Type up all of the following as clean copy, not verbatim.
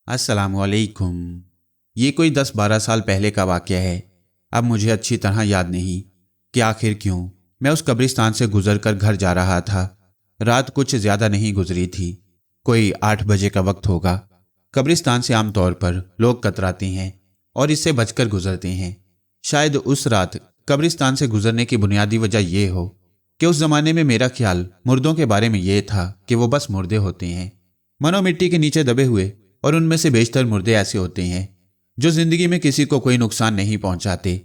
अस्सलाम वालेकुम। ये कोई 10-12 साल पहले का वाक़या है। अब मुझे अच्छी तरह याद नहीं कि आखिर क्यों मैं उस कब्रिस्तान से गुजर कर घर जा रहा था। रात कुछ ज़्यादा नहीं गुजरी थी, कोई 8 बजे का वक्त होगा। कब्रिस्तान से आमतौर पर लोग कतराते हैं और इससे बचकर गुजरते हैं। शायद उस रात कब्रिस्तान से गुजरने की बुनियादी वजह यह हो कि उस ज़माने में मेरा ख्याल मुर्दों के बारे में ये था कि वो बस मुर्दे होते हैं, मनो मिट्टी के नीचे दबे हुए, और उनमें से बेशतर मुर्दे ऐसे होते हैं जो जिंदगी में किसी को कोई नुकसान नहीं पहुंचाते।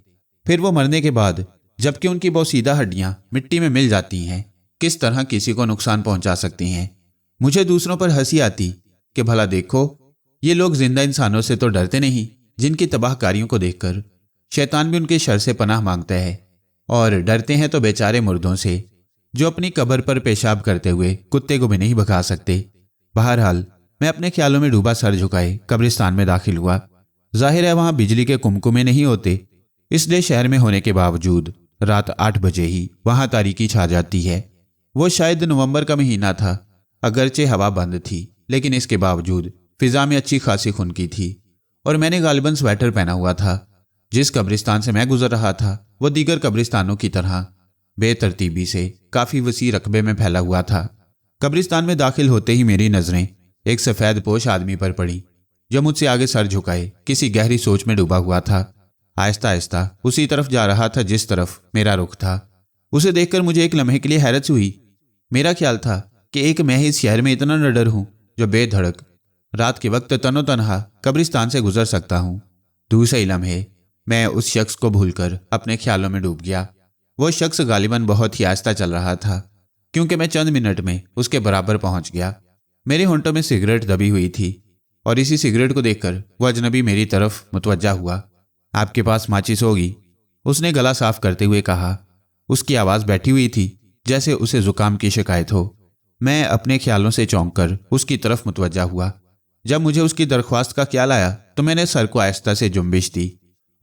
फिर वो मरने के बाद जबकि उनकी बोसीदा हड्डियां मिट्टी में मिल जाती हैं, किस तरह किसी को नुकसान पहुंचा सकती हैं। मुझे दूसरों पर हंसी आती कि भला देखो, ये लोग जिंदा इंसानों से तो डरते नहीं जिनकी तबाहकारियों को देखकर शैतान भी उनके शर से पनाह मांगता है, और डरते हैं तो बेचारे मुर्दों से जो अपनी कब्र पर पेशाब करते हुए कुत्ते को भी नहीं भगा सकते। बहरहाल मैं अपने ख्यालों में डूबा सर झुकाए कब्रिस्तान में दाखिल हुआ। जाहिर है वहां बिजली के कुमकुमे नहीं होते, इसलिए शहर में होने के बावजूद रात 8 बजे ही वहां तारीकी छा जाती है। वो शायद नवंबर का महीना था, अगरचे हवा बंद थी, लेकिन इसके बावजूद फिजा में अच्छी खासी खुनकी थी और मैंने गालिबन स्वेटर पहना हुआ था। जिस कब्रिस्तान से मैं गुजर रहा था वो दीगर कब्रिस्तानों की तरह बेतरतीबी से काफी वसी रकबे में फैला हुआ था। कब्रिस्तान में दाखिल होते ही मेरी नजरें एक सफेद पोश आदमी पर पड़ी जो मुझसे आगे सर झुकाए किसी गहरी सोच में डूबा हुआ था। आहिस्ता आहिस्ता उसी तरफ जा रहा था जिस तरफ मेरा रुख था। उसे देखकर मुझे एक लम्हे के लिए हैरत हुई। मेरा ख्याल था कि एक मैं ही इस शहर में इतना निडर हूं जो बेधड़क रात के वक्त तनो तनहा कब्रिस्तान से गुजर सकता हूं। दूसरे लम्हे मैं उस शख्स को भूलकर अपने ख्यालों में डूब गया। वो शख्स गालिबन बहुत ही आहिस्ता चल रहा था, क्योंकि मैं चंद मिनट में उसके बराबर पहुंच गया। मेरे होंठों में सिगरेट दबी हुई थी और इसी सिगरेट को देखकर वो अजनबी मेरी तरफ मुतवज्जा हुआ। आपके पास माचिस होगी? उसने गला साफ करते हुए कहा। उसकी आवाज़ बैठी हुई थी जैसे उसे जुकाम की शिकायत हो। मैं अपने ख्यालों से चौंक कर उसकी तरफ मुतवज्जा हुआ। जब मुझे उसकी दरख्वास्त का ख्याल आया तो मैंने सर को आहिस्ता से जुम्बिश दी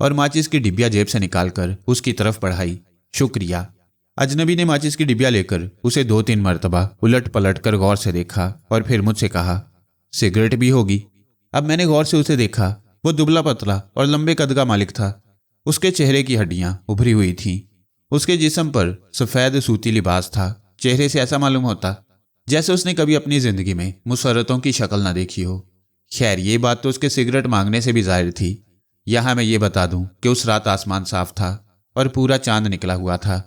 और माचिस की डिबिया जेब से निकालकर उसकी तरफ बढ़ाई। शुक्रिया। अजनबी ने माचिस की डिबिया लेकर उसे 2-3 मरतबा उलट पलट कर गौर से देखा और फिर मुझसे कहा, सिगरेट भी होगी? अब मैंने गौर से उसे देखा। वो दुबला पतला और लंबे कद का मालिक था। उसके चेहरे की हड्डियां उभरी हुई थीं। उसके जिस्म पर सफ़ेद सूती लिबास था। चेहरे से ऐसा मालूम होता जैसे उसने कभी अपनी जिंदगी में मुसर्रतों की शक्ल ना देखी हो। खैर, ये बात तो उसके सिगरेट मांगने से भी जाहिर थी। यहाँ मैं ये बता दूं कि उस रात आसमान साफ था और पूरा चांद निकला हुआ था,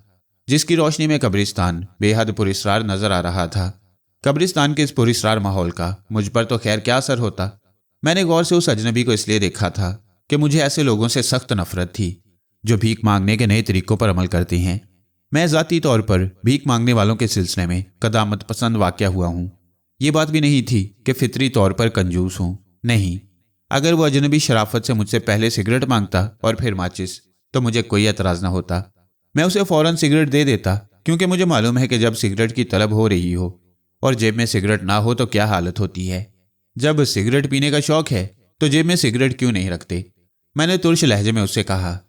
जिसकी रोशनी में कब्रिस्तान बेहद पुरस्रार नजर आ रहा था। कब्रिस्तान के इस पुरस्रार माहौल का मुझ पर तो खैर क्या असर होता। मैंने गौर से उस अजनबी को इसलिए देखा था कि मुझे ऐसे लोगों से सख्त नफरत थी जो भीख मांगने के नए तरीकों पर अमल करते हैं। मैं ज़ाती तौर पर भीख मांगने वालों के सिलसिले में कदामत पसंद वाक़या हुआ हूँ। ये बात भी नहीं थी कि फितरी तौर पर कंजूस हूँ, नहीं। अगर वो अजनबी शराफत से मुझसे पहले सिगरेट मांगता और फिर माचिस, तो मुझे कोई एतराज़ न होता। मैं उसे फ़ौरन सिगरेट दे देता, क्योंकि मुझे मालूम है कि जब सिगरेट की तलब हो रही हो और जेब में सिगरेट ना हो तो क्या हालत होती है। जब सिगरेट पीने का शौक है तो जेब में सिगरेट क्यों नहीं रखते। मैंने तुर्श लहजे में उससे कहा,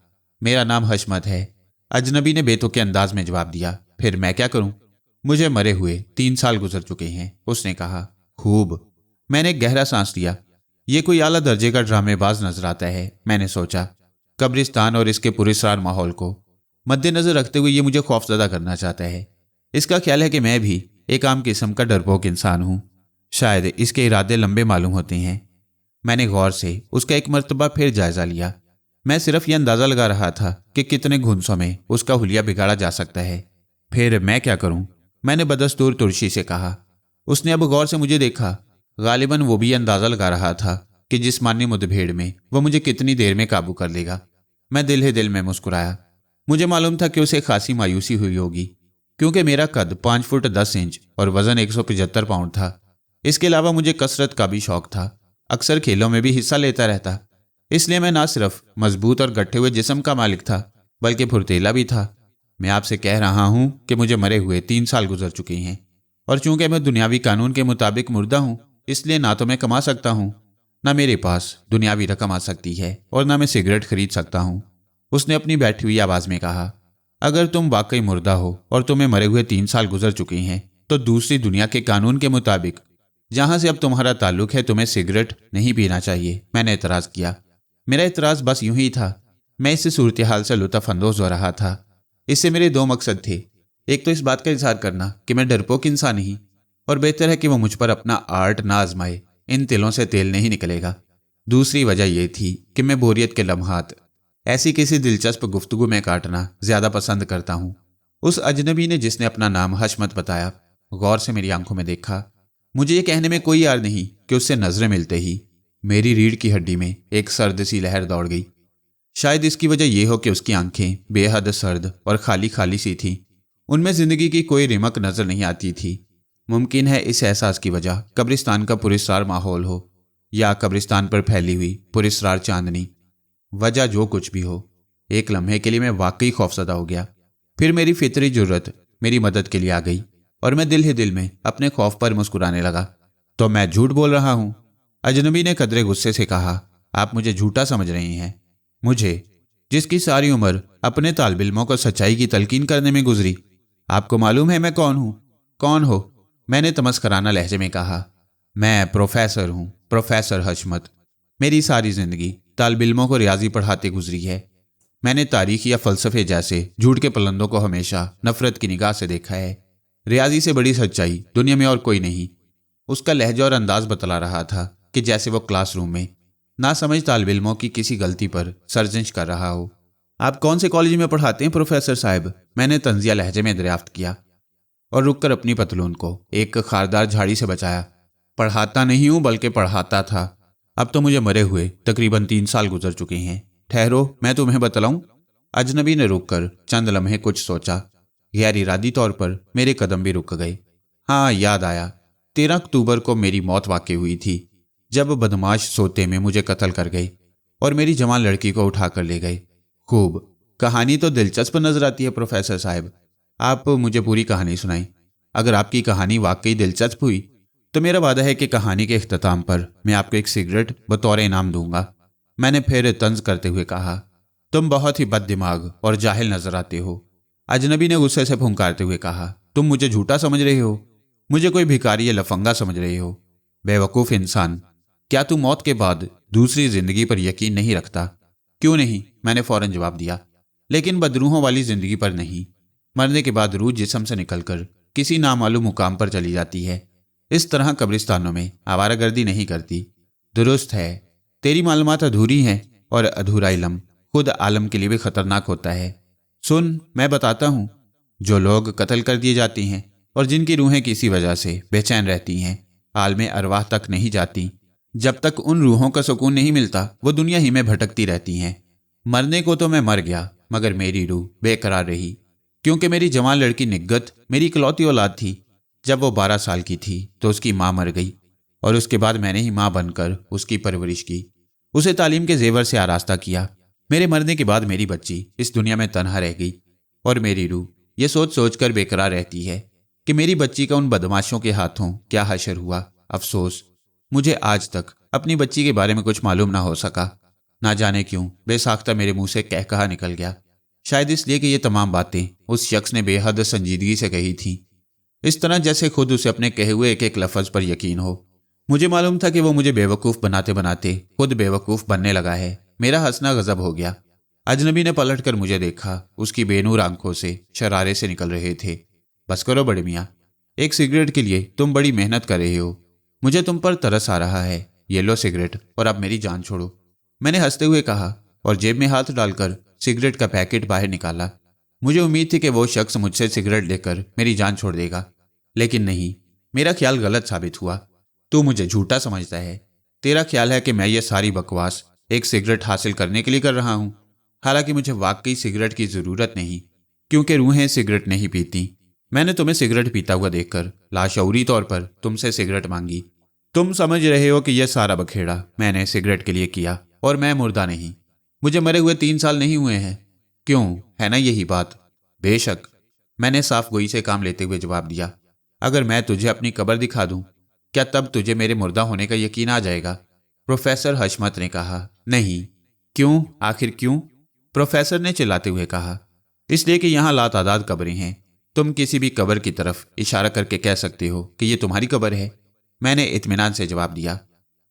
मेरा नाम हशमत है। अजनबी ने बेतुके अंदाज में जवाब दिया। फिर मैं क्या करूं? मुझे मरे हुए 3 साल गुजर चुके हैं, उसने कहा। खूब। मैंने गहरा सांस लिया। ये कोई आला दर्जे का ड्रामेबाज नजर आता है, मैंने सोचा। कब्रिस्तान और इसके पुरस्रार माहौल को मद्देनजर रखते हुए ये मुझे खौफजदा करना चाहता है। इसका ख्याल है कि मैं भी एक आम किस्म का डरपोक इंसान हूँ। शायद इसके इरादे लंबे मालूम होते हैं। मैंने गौर से उसका एक मर्तबा फिर जायजा लिया। मैं सिर्फ ये अंदाजा लगा रहा था कि कितने घुंसों में उसका हुलिया बिगाड़ा जा सकता है। फिर मैं क्या करूं? मैंने बदस्तूर तुर्शी से कहा। उसने अब गौर से मुझे देखा। गालिबन वो भी अंदाजा लगा रहा था कि जिस्मानी मुठभेड़ में वो मुझे कितनी देर में काबू कर लेगा। मैं दिल ही दिल में मुस्कुराया। मुझे मालूम था कि उसे खासी मायूसी हुई होगी, क्योंकि मेरा कद 5 फुट 10 इंच और वजन 175 पाउंड था। इसके अलावा मुझे कसरत का भी शौक था। अक्सर खेलों में भी हिस्सा लेता रहता। इसलिए मैं ना सिर्फ मजबूत और गट्ठे हुए जिस्म का मालिक था, बल्कि फुर्तीला भी था। मैं आपसे कह रहा हूं कि मुझे मरे हुए 3 साल गुजर चुके हैं, और चूंकि मैं दुनियावी कानून के मुताबिक मुर्दा हूं, इसलिए ना तो मैं कमा सकता हूं, ना मेरे पास दुनियावी रकम आ सकती है, और ना मैं सिगरेट खरीद सकता हूं। उसने अपनी बैठी हुई आवाज में कहा, अगर तुम वाकई मुर्दा हो और तुम्हें मरे हुए 3 साल गुजर चुके हैं, तो दूसरी दुनिया के कानून के मुताबिक जहां से अब तुम्हारा ताल्लुक है तुम्हें सिगरेट नहीं पीना चाहिए, मैंने एतराज़ किया। मेरा एतराज़ बस यूं ही था, मैं इस सूरत हाल से लुत्फ़ अंदोज़ हो रहा था। इससे मेरे दो मकसद थे, एक तो इस बात का इजहार करना कि मैं डरपोक इंसान ही, और बेहतर है कि वो मुझ पर अपना आर्ट ना आजमाए, इन तिलों से तेल नहीं निकलेगा। दूसरी वजह यह थी कि मैं बोरियत के लम्हात ऐसी किसी दिलचस्प गुफ्तगू में काटना ज़्यादा पसंद करता हूँ। उस अजनबी ने जिसने अपना नाम हशमत बताया गौर से मेरी आंखों में देखा। मुझे ये कहने में कोई यार नहीं कि उससे नजरें मिलते ही मेरी रीढ़ की हड्डी में एक सर्द सी लहर दौड़ गई। शायद इसकी वजह यह हो कि उसकी आंखें बेहद सर्द और खाली खाली सी थीं। उनमें जिंदगी की कोई रिमक नजर नहीं आती थी। मुमकिन है इस एहसास की वजह कब्रिस्तान का पुरस्रार माहौल हो, या कब्रिस्तान पर फैली हुई पुरस्रार चांदनी। वजह जो कुछ भी हो, एक लम्हे के लिए मैं वाकई खौफजदा हो गया। फिर मेरी फितरी जुर्रत मेरी मदद के लिए आ गई और मैं दिल ही दिल में अपने खौफ पर मुस्कुराने लगा। तो मैं झूठ बोल रहा हूं? अजनबी ने कदरे गुस्से से कहा। आप मुझे झूठा समझ रहे हैं? मुझे, जिसकी सारी उम्र अपने तालिब इल्मों को सच्चाई की तलकीन करने में गुजरी? आपको मालूम है मैं कौन हूं? कौन हो? मैंने तमस्कराना लहजे में कहा। मैं प्रोफेसर हूं, प्रोफेसर हशमत। मेरी सारी जिंदगी तालिब इल्मों को रियाजी पढ़ाते गुजरी है। मैंने तारीख या फलसफे जैसे झूठ के पलंदों को हमेशा नफरत की निगाह से देखा है। रियाजी से बड़ी सच्चाई दुनिया में और कोई नहीं। उसका लहजा और अंदाज बतला रहा था कि जैसे वो क्लासरूम में नासमझ तालिब इल्मों की किसी गलती पर सर्जश कर रहा हो। आप कौन से कॉलेज में पढ़ाते हैं प्रोफेसर साहब? मैंने तंजिया लहजे में दरियाफ्त किया और रुककर अपनी पतलून को एक खारदार झाड़ी से बचाया। पढ़ाता नहीं हूं बल्कि पढ़ाता था। अब तो मुझे मरे हुए तकरीबन 3 साल गुजर चुके हैं। ठहरो, मैं तुम्हें बतलाऊं। अजनबी ने रुककर चंद लम्हे कुछ सोचा। गैर इरादी तौर पर मेरे कदम भी रुक गए। हाँ, याद आया, 13 अक्टूबर को मेरी मौत वाक़ई हुई थी, जब बदमाश सोते में मुझे कत्ल कर गए और मेरी जवान लड़की को उठा कर ले गए। खूब, कहानी तो दिलचस्प नजर आती है प्रोफेसर साहब। आप मुझे पूरी कहानी सुनाएं। अगर आपकी कहानी वाकई दिलचस्प हुई तो मेरा वादा है कि कहानी के इख्तिताम पर मैं आपको एक सिगरेट बतौर इनाम दूंगा। मैंने फिर तंज करते हुए कहा, तुम बहुत ही बद दिमाग और जाहिल नजर आते हो। अजनबी ने गुस्से से फुंकारते हुए कहा, तुम मुझे झूठा समझ रहे हो? मुझे कोई भिखारी या लफंगा समझ रहे हो? बेवकूफ़ इंसान, क्या तू मौत के बाद दूसरी जिंदगी पर यकीन नहीं रखता? क्यों नहीं, मैंने फौरन जवाब दिया, लेकिन बदरूहों वाली जिंदगी पर नहीं। मरने के बाद रूह जिस्म से निकलकर किसी नामालूम मुकाम पर चली जाती है। इस तरह कब्रिस्तानों में आवारागर्दी नहीं करती। दुरुस्त है, तेरी मालूमात अधूरी हैं और अधूरा इल्म खुद आलम के लिए भी खतरनाक होता है। सुन, मैं बताता हूँ। जो लोग कत्ल कर दिए जाते हैं और जिनकी रूहें किसी वजह से बेचैन रहती हैं, आलमे अरवाह तक नहीं जाती। जब तक उन रूहों का सुकून नहीं मिलता वो दुनिया ही में भटकती रहती हैं। मरने को तो मैं मर गया, मगर मेरी रूह बेकरार रही, क्योंकि मेरी जवान लड़की निग्गत मेरी इकलौती औलाद थी। जब वो 12 साल की थी तो उसकी माँ मर गई और उसके बाद मैंने ही माँ बनकर उसकी परवरिश की, उसे तालीम के जेवर से आरास्ता किया। मेरे मरने के बाद मेरी बच्ची इस दुनिया में तन्हा रह गई और मेरी रूह ये सोच सोच कर बेकरार रहती है कि मेरी बच्ची का उन बदमाशों के हाथों क्या हशर हुआ। अफसोस, मुझे आज तक अपनी बच्ची के बारे में कुछ मालूम ना हो सका। ना जाने क्यों बेसाख्ता मेरे मुंह से कह कहा निकल गया। शायद इसलिए कि ये तमाम बातें उस शख्स ने बेहद संजीदगी से कही थीं, इस तरह जैसे खुद उसे अपने कहे हुए एक एक लफ्ज पर यकीन हो। मुझे मालूम था कि वो मुझे बेवकूफ़ बनाते बनाते खुद बेवकूफ़ बनने लगा है। मेरा हंसना गजब हो गया। अजनबी ने पलट कर मुझे देखा। उसकी बेनूर आंखों से शरारे से निकल रहे थे। बस करो बड़े मियाँ, एक सिगरेट के लिए तुम बड़ी मेहनत कर रहे हो। मुझे तुम पर तरस आ रहा है। ये लो सिगरेट और अब मेरी जान छोड़ो, मैंने हंसते हुए कहा और जेब में हाथ डालकर सिगरेट का पैकेट बाहर निकाला। मुझे उम्मीद थी कि वो शख्स मुझसे सिगरेट लेकर मेरी जान छोड़ देगा, लेकिन नहीं। मेरा ख्याल गलत साबित हुआ। तू मुझे झूठा समझता है। तेरा ख्याल है कि मैं ये सारी बकवास एक सिगरेट हासिल करने के लिए कर रहा हूँ। हालांकि मुझे वाकई सिगरेट की ज़रूरत नहीं, क्योंकि रूहें सिगरेट नहीं पीती। मैंने तुम्हें सिगरेट पीता हुआ देखकर लाशऊरी तौर पर तुमसे सिगरेट मांगी। तुम समझ रहे हो कि यह सारा बखेड़ा मैंने सिगरेट के लिए किया और मैं मुर्दा नहीं। मुझे मरे हुए 3 साल नहीं हुए हैं। क्यों, है ना यही बात? बेशक, मैंने साफ गोई से काम लेते हुए जवाब दिया। अगर मैं तुझे अपनी कब्र दिखा दूं, क्या तब तुझे मेरे मुर्दा होने का यकीन आ जाएगा? प्रोफेसर हशमत ने कहा। नहीं। क्यों? आखिर क्यों? प्रोफेसर ने चिल्लाते हुए कहा। इसलिए कि यहाँ लातादाद कब्रें हैं। तुम किसी भी कब्र की तरफ इशारा करके कह सकते हो कि ये तुम्हारी कब्र है। मैंने इत्मीनान से जवाब दिया।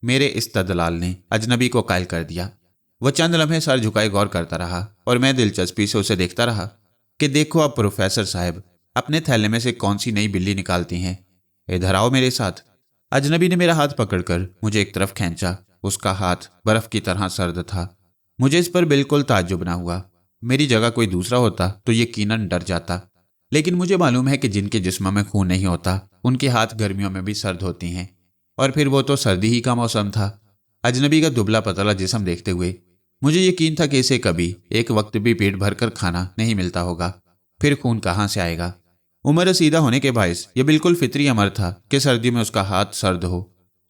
मेरे इस्तदलाल ने अजनबी को कायल कर दिया। वो चंद लम्हे सर झुकाए गौर करता रहा और मैं दिलचस्पी से उसे देखता रहा कि देखो अब प्रोफेसर साहब अपने थैले में से कौन सी नई बिल्ली निकालती हैं। इधर आओ मेरे साथ। अजनबी ने मेरा हाथ पकड़कर मुझे एक तरफ खींचा। उसका हाथ बर्फ की तरह सर्द था। मुझे इस पर बिल्कुल ताज्जुब ना हुआ। मेरी जगह कोई दूसरा होता तो यकीनन डर जाता, लेकिन मुझे मालूम है कि जिनके जिस्म में खून नहीं होता उनके हाथ गर्मियों में भी सर्द होती हैं, और फिर वो तो सर्दी ही का मौसम था। अजनबी का दुबला पतला जिस्म देखते हुए मुझे यकीन था कि इसे कभी एक वक्त भी पेट भरकर खाना नहीं मिलता होगा, फिर खून कहाँ से आएगा। उम्र रसीदा होने के बायस यह बिल्कुल फितरी अमर था कि सर्दी में उसका हाथ सर्द हो।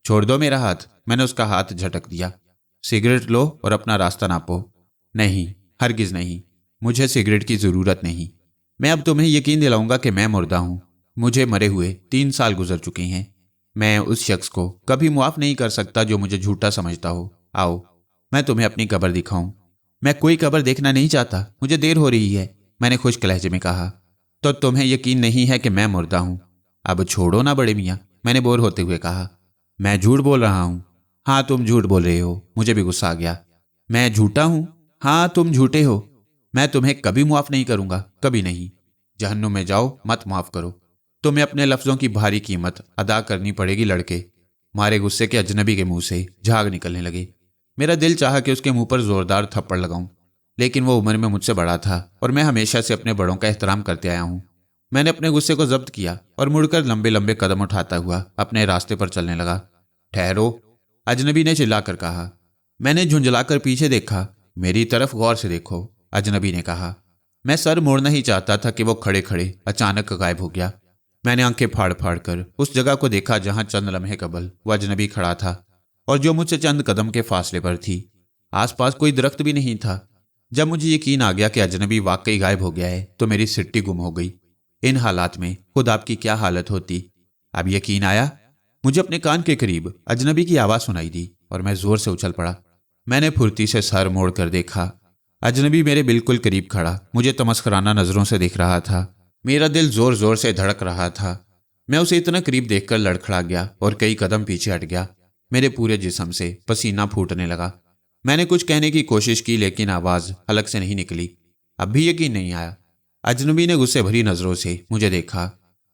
छोड़ दो मेरा हाथ। मैंने उसका हाथ झटक दिया। सिगरेट लो और अपना रास्ता नापो। नहीं, हरगिज नहीं, मुझे सिगरेट की जरूरत नहीं। मैं अब तुम्हें यकीन दिलाऊंगा कि मैं मुर्दा हूं। मुझे मरे हुए 3 साल गुजर चुके हैं। मैं उस शख्स को कभी मुआफ नहीं कर सकता जो मुझे झूठा समझता हो। आओ मैं तुम्हें अपनी कब्र दिखाऊं। मैं कोई कब्र देखना नहीं चाहता, मुझे देर हो रही है, मैंने खुश्क लहजे में कहा। तो तुम्हें यकीन नहीं है कि मैं मुर्दा हूं? अब छोड़ो ना बड़े मियाँ, मैंने बोर होते हुए कहा। मैं झूठ बोल रहा हूं। हाँ तुम झूठ बोल रहे हो। मुझे भी गुस्सा आ गया। मैं झूठा हूं? हाँ तुम झूठे हो। मैं तुम्हें कभी मुआफ नहीं करूंगा, कभी नहीं। जहन्नुम में जाओ, मत माफ करो। तुम्हें अपने लफ्जों की भारी कीमत अदा करनी पड़ेगी लड़के। मारे गुस्से के अजनबी के मुंह से झाग निकलने लगे। मेरा दिल चाहा कि उसके मुंह पर जोरदार थप्पड़ लगाऊं, लेकिन वो उम्र में मुझसे बड़ा था और मैं हमेशा से अपने बड़ों का एहतराम करते आया हूं। मैंने अपने गुस्से को जब्त किया और मुड़कर लंबे लंबे कदम उठाता हुआ अपने रास्ते पर चलने लगा। ठहरो, अजनबी ने चिल्लाकर कहा। मैंने झुंझलाकर पीछे देखा। मेरी तरफ गौर से देखो, अजनबी ने कहा। मैं सर मोड़ना ही चाहता था कि वो खड़े खड़े अचानक गायब हो गया। मैंने आंखें फाड़ फाड़ कर उस जगह को देखा जहां चंद लम्हे कबल वो अजनबी खड़ा था और जो मुझसे चंद कदम के फासले पर थी। आसपास कोई दरख्त भी नहीं था। जब मुझे यकीन आ गया कि अजनबी वाकई गायब हो गया है तो मेरी सिट्टी गुम हो गई। इन हालात में खुद आपकी क्या हालत होती। अब यकीन आया। मुझे अपने कान के करीब अजनबी की आवाज़ सुनाई दी और मैं जोर से उछल पड़ा। मैंने फुर्ती से सर मोड़ कर देखा। अजनबी मेरे बिल्कुल करीब खड़ा मुझे तमस्कराना नजरों से देख रहा था। मेरा दिल जोर जोर से धड़क रहा था। मैं उसे इतना करीब देखकर लड़खड़ा गया और कई कदम पीछे हट गया। मेरे पूरे जिस्म से पसीना फूटने लगा। मैंने कुछ कहने की कोशिश की लेकिन आवाज़ हलक से नहीं निकली। अब भी यकीन नहीं आया। अजनबी ने गुस्से भरी नजरों से मुझे देखा।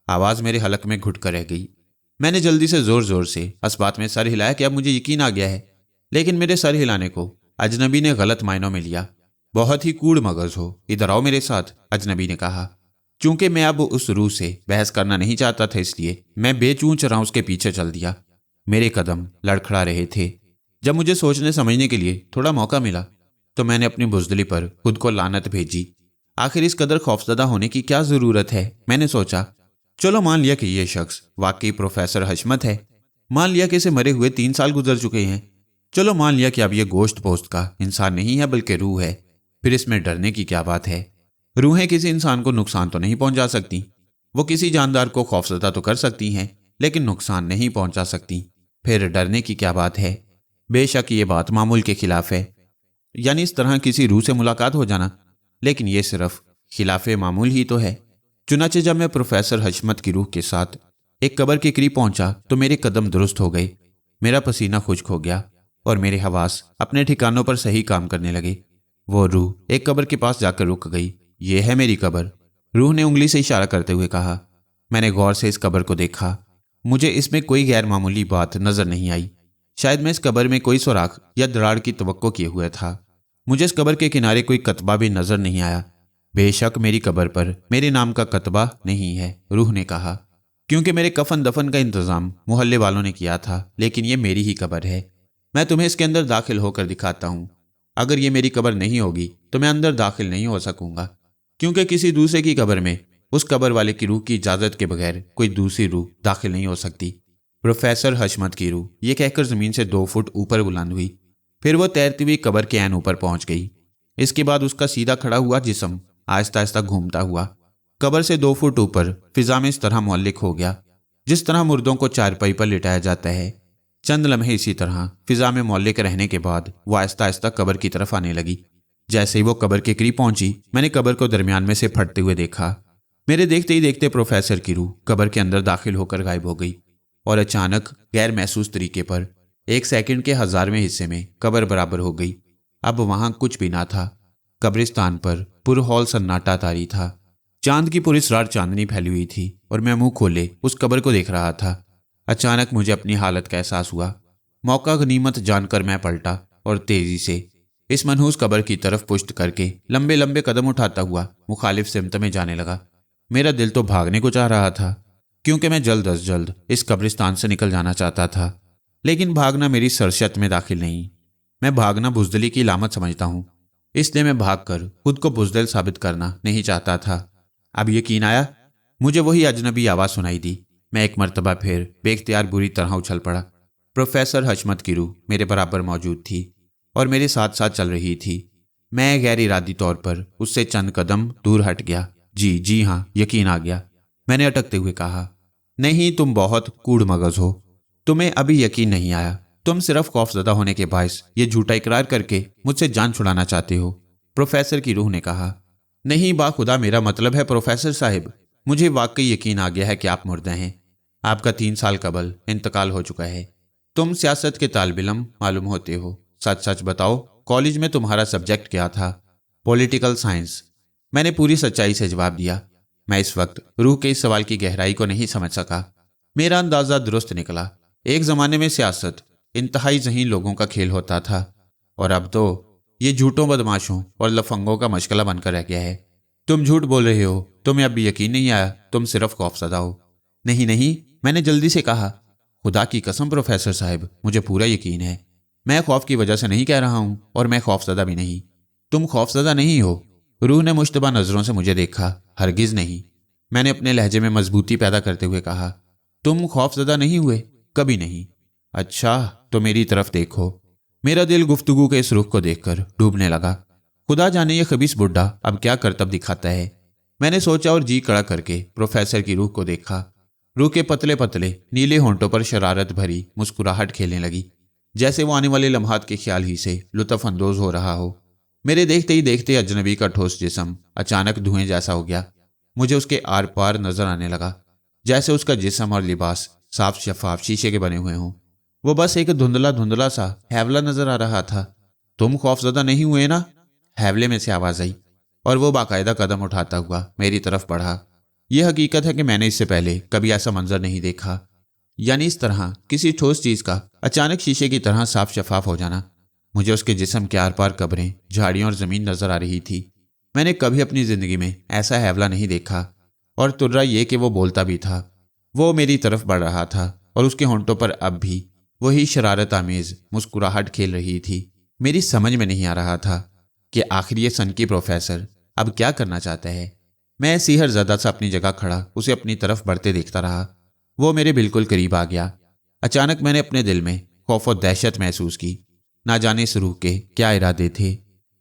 आवाज़ मेरे हलक में घुट कर रह गई। मैंने जल्दी से जोर जोर से इस बात में सर हिलाया कि अब मुझे यकीन आ गया है, लेकिन मेरे सर हिलाने को अजनबी ने गलत मायनों में लिया। बहुत ही कूड़ मगज हो, इधर आओ मेरे साथ, अजनबी ने कहा। चूंकि मैं अब उस रूह से बहस करना नहीं चाहता था इसलिए मैं बेचूं चरा उसके पीछे चल दिया। मेरे कदम लड़खड़ा रहे थे। जब मुझे सोचने समझने के लिए थोड़ा मौका मिला तो मैंने अपनी बुजदली पर खुद को लानत भेजी। आखिर इस कदर खौफजदा होने की क्या जरूरत है, मैंने सोचा। चलो मान लिया कि यह शख्स वाकई प्रोफेसर हशमत है। मान लिया कि इसे मरे हुए 3 साल गुजर चुके हैं। चलो मान लिया कि अब यह गोश्त पोस्ट का इंसान नहीं है बल्कि रूह है। फिर इसमें डरने की क्या बात है। रूहें किसी इंसान को नुकसान तो नहीं पहुंचा सकती। वो किसी जानदार को खौफजदा तो कर सकती हैं लेकिन नुकसान नहीं पहुंचा सकती। फिर डरने की क्या बात है। बेशक ये बात मामूल के खिलाफ है, यानी इस तरह किसी रूह से मुलाकात हो जाना, लेकिन ये सिर्फ खिलाफे मामूल ही तो है। चुनाचे जब मैं प्रोफेसर हशमत की रूह के साथ एक कब्र के करीब पहुंचा तो मेरे कदम दुरुस्त हो गए। मेरा पसीना खुश्क हो गया और मेरे हवास अपने ठिकानों पर सही काम करने लगे। वो रूह एक कब्र के पास जाकर रुक गई। ये है मेरी कब्र, रूह ने उंगली से इशारा करते हुए कहा। मैंने गौर से इस कब्र को देखा। मुझे इसमें कोई गैर मामूली बात नजर नहीं आई। शायद मैं इस कब्र में कोई सुराख या दरार की तवक्को किए हुए था। मुझे इस कब्र के किनारे कोई कतबा भी नजर नहीं आया। बेशक मेरी कब्र पर मेरे नाम का कतबा नहीं है, रूह ने कहा, क्योंकि मेरे कफन दफन का इंतजाम मोहल्ले वालों ने किया था, लेकिन ये मेरी ही कब्र है। मैं तुम्हें इसके अंदर दाखिल होकर दिखाता हूँ। अगर ये मेरी कब्र नहीं होगी तो मैं अंदर दाखिल नहीं हो सकूंगा, क्योंकि किसी दूसरे की कब्र में उस कब्र वाले की रूह की इजाजत के बगैर कोई दूसरी रूह दाखिल नहीं हो सकती। प्रोफेसर हशमत की रूह ये कहकर जमीन से 2 फुट ऊपर बुलंद हुई। फिर वो तैरती हुई कब्र के ऐन ऊपर पहुंच गई। इसके बाद उसका सीधा खड़ा हुआ जिस्म आहिस्ता आहिस्ता घूमता हुआ कब्र से 2 फुट ऊपर फिजा में इस तरह मुअल्लिक हो गया जिस तरह मुर्दों को चारपाई पर लिटाया जाता है। चंद लम्हे इसी तरह फिजा में मुअल्लिक रहने के बाद वो आहिस्ता आहिस्ता कब्र की तरफ आने लगी। जैसे ही वो कब्र के करीब पहुंची मैंने कब्र को दरमियान में से फटते हुए देखा। मेरे देखते ही देखते प्रोफेसर की रूह कब्र के अंदर दाखिल होकर गायब हो गई और अचानक गैर महसूस तरीके पर 1 सेकंड के 1000वें हिस्से में कब्र बराबर हो गई। अब वहां कुछ भी ना था। कब्रिस्तान पर पूरा हॉल सन्नाटा तारी था। चांद की पूरी रात चांदनी फैली हुई थी और मैं मुंह खोले उस कब्र को देख रहा था। अचानक मुझे अपनी हालत का एहसास हुआ। मौका गनीमत जानकर मैं पलटा और तेजी से इस मनहूस कब्र की तरफ पुश्त करके लंबे लंबे कदम उठाता हुआ मुखालिफ सिमत में जाने लगा। मेरा दिल तो भागने को चाह रहा था, क्योंकि मैं जल्द अज जल्द इस कब्रिस्तान से निकल जाना चाहता था। लेकिन भागना मेरी सरशत में दाखिल नहीं। मैं भागना बुज़दिली की लामत समझता हूँ, इसलिए मैं भागकर खुद को बुज़दिल साबित करना नहीं चाहता था। अब यकीन आया। मुझे वही अजनबी आवाज़ सुनाई दी। मैं एक मर्तबा फिर बेख्तियार बुरी तरह उछल पड़ा। प्रोफेसर हशमत की रूह मेरे बराबर मौजूद थी और मेरे साथ साथ चल रही थी। मैं गैर इरादी तौर पर उससे चंद कदम दूर हट गया। जी हाँ, यकीन आ गया, मैंने अटकते हुए कहा। नहीं, तुम बहुत कूड़ मगज हो। तुम्हें अभी यकीन नहीं आया। तुम सिर्फ खौफजदा होने के बायस ये झूठा इकरार करके मुझसे जान छुड़ाना चाहते हो, प्रोफेसर की रूह ने कहा। नहीं बाखुदा, मेरा मतलब है प्रोफेसर साहिब, मुझे वाकई यकीन आ गया है कि आप मुर्दा हैं। आपका 3 साल कबल इंतकाल हो चुका है। तुम सियासत के तालिब इल्म मालूम होते हो। सच सच बताओ, कॉलेज में तुम्हारा सब्जेक्ट क्या था? Political science. मैंने पूरी सच्चाई से जवाब दिया। मैं इस वक्त रूह के इस सवाल की गहराई को नहीं समझ सका। मेरा अंदाजा दुरुस्त निकला। एक ज़माने में सियासत इंतहाई ज़हीन लोगों का खेल होता था, और अब तो ये झूठों, बदमाशों और लफंगों का मशगला बनकर रह गया है। तुम झूठ बोल रहे हो। तुम्हें अब भी यकीन नहीं आया। तुम सिर्फ खौफजदा हो। नहीं, मैंने जल्दी से कहा। खुदा की कसम प्रोफेसर साहब, मुझे पूरा यकीन है। मैं खौफ की वजह से नहीं कह रहा हूं, और मैं खौफजदा भी नहीं। तुम खौफजदा नहीं हो। रूह ने मुश्तबा नजरों से मुझे देखा। हरगिज नहीं, मैंने अपने लहजे में मजबूती पैदा करते हुए कहा। तुम खौफजदा नहीं हुए? कभी नहीं। अच्छा, तो मेरी तरफ देखो। मेरा दिल गुफ्तगू के इस रुख को देखकर डूबने लगा। खुदा जाने ये खबीस बुड्ढा अब क्या करतब दिखाता है। मैंने सोचा और जी कड़ा करके प्रोफेसर की रूह को देखा। रूह के पतले पतले नीले होंठों पर शरारत भरी मुस्कुराहट खेलने लगी, जैसे वो आने वाले लम्हात के ख्याल ही से लुत्फ अंदोज हो रहा हो। मेरे देखते ही देखते अजनबी का ठोस जिस्म अचानक धुएं जैसा हो गया। मुझे उसके आर पार नजर आने लगा, जैसे उसका जिस्म और लिबास साफ शफाफ शीशे के बने हुए हों। वो बस एक धुंधला धुंधला सा हैवला नजर आ रहा था। तुम खौफजदा नहीं हुए ना? हैवले में से आवाज आई, और वो बाकायदा कदम उठाता हुआ मेरी तरफ बढ़ा। यह हकीकत है कि मैंने इससे पहले कभी ऐसा मंजर नहीं देखा, यानी इस तरह किसी ठोस चीज का अचानक शीशे की तरह साफ शफाफ हो जाना। मुझे उसके जिस्म के आर पार कब्रें, झाड़ियां और जमीन नजर आ रही थी। मैंने कभी अपनी जिंदगी में ऐसा हैवला नहीं देखा। और तुर्रा ये कि वो बोलता भी था। वो मेरी तरफ बढ़ रहा था, और उसके होंठों पर अब भी वही शरारत आमेज मुस्कुराहट खेल रही थी। मेरी समझ में नहीं आ रहा था कि आखिर ये सनकी प्रोफेसर अब क्या करना चाहता है। मैं सीहर ज़दा सा अपनी जगह खड़ा उसे अपनी तरफ बढ़ते देखता रहा। वो मेरे बिल्कुल करीब आ गया। अचानक मैंने अपने दिल में खौफ और दहशत महसूस की। ना जाने इस रूह के क्या इरादे थे।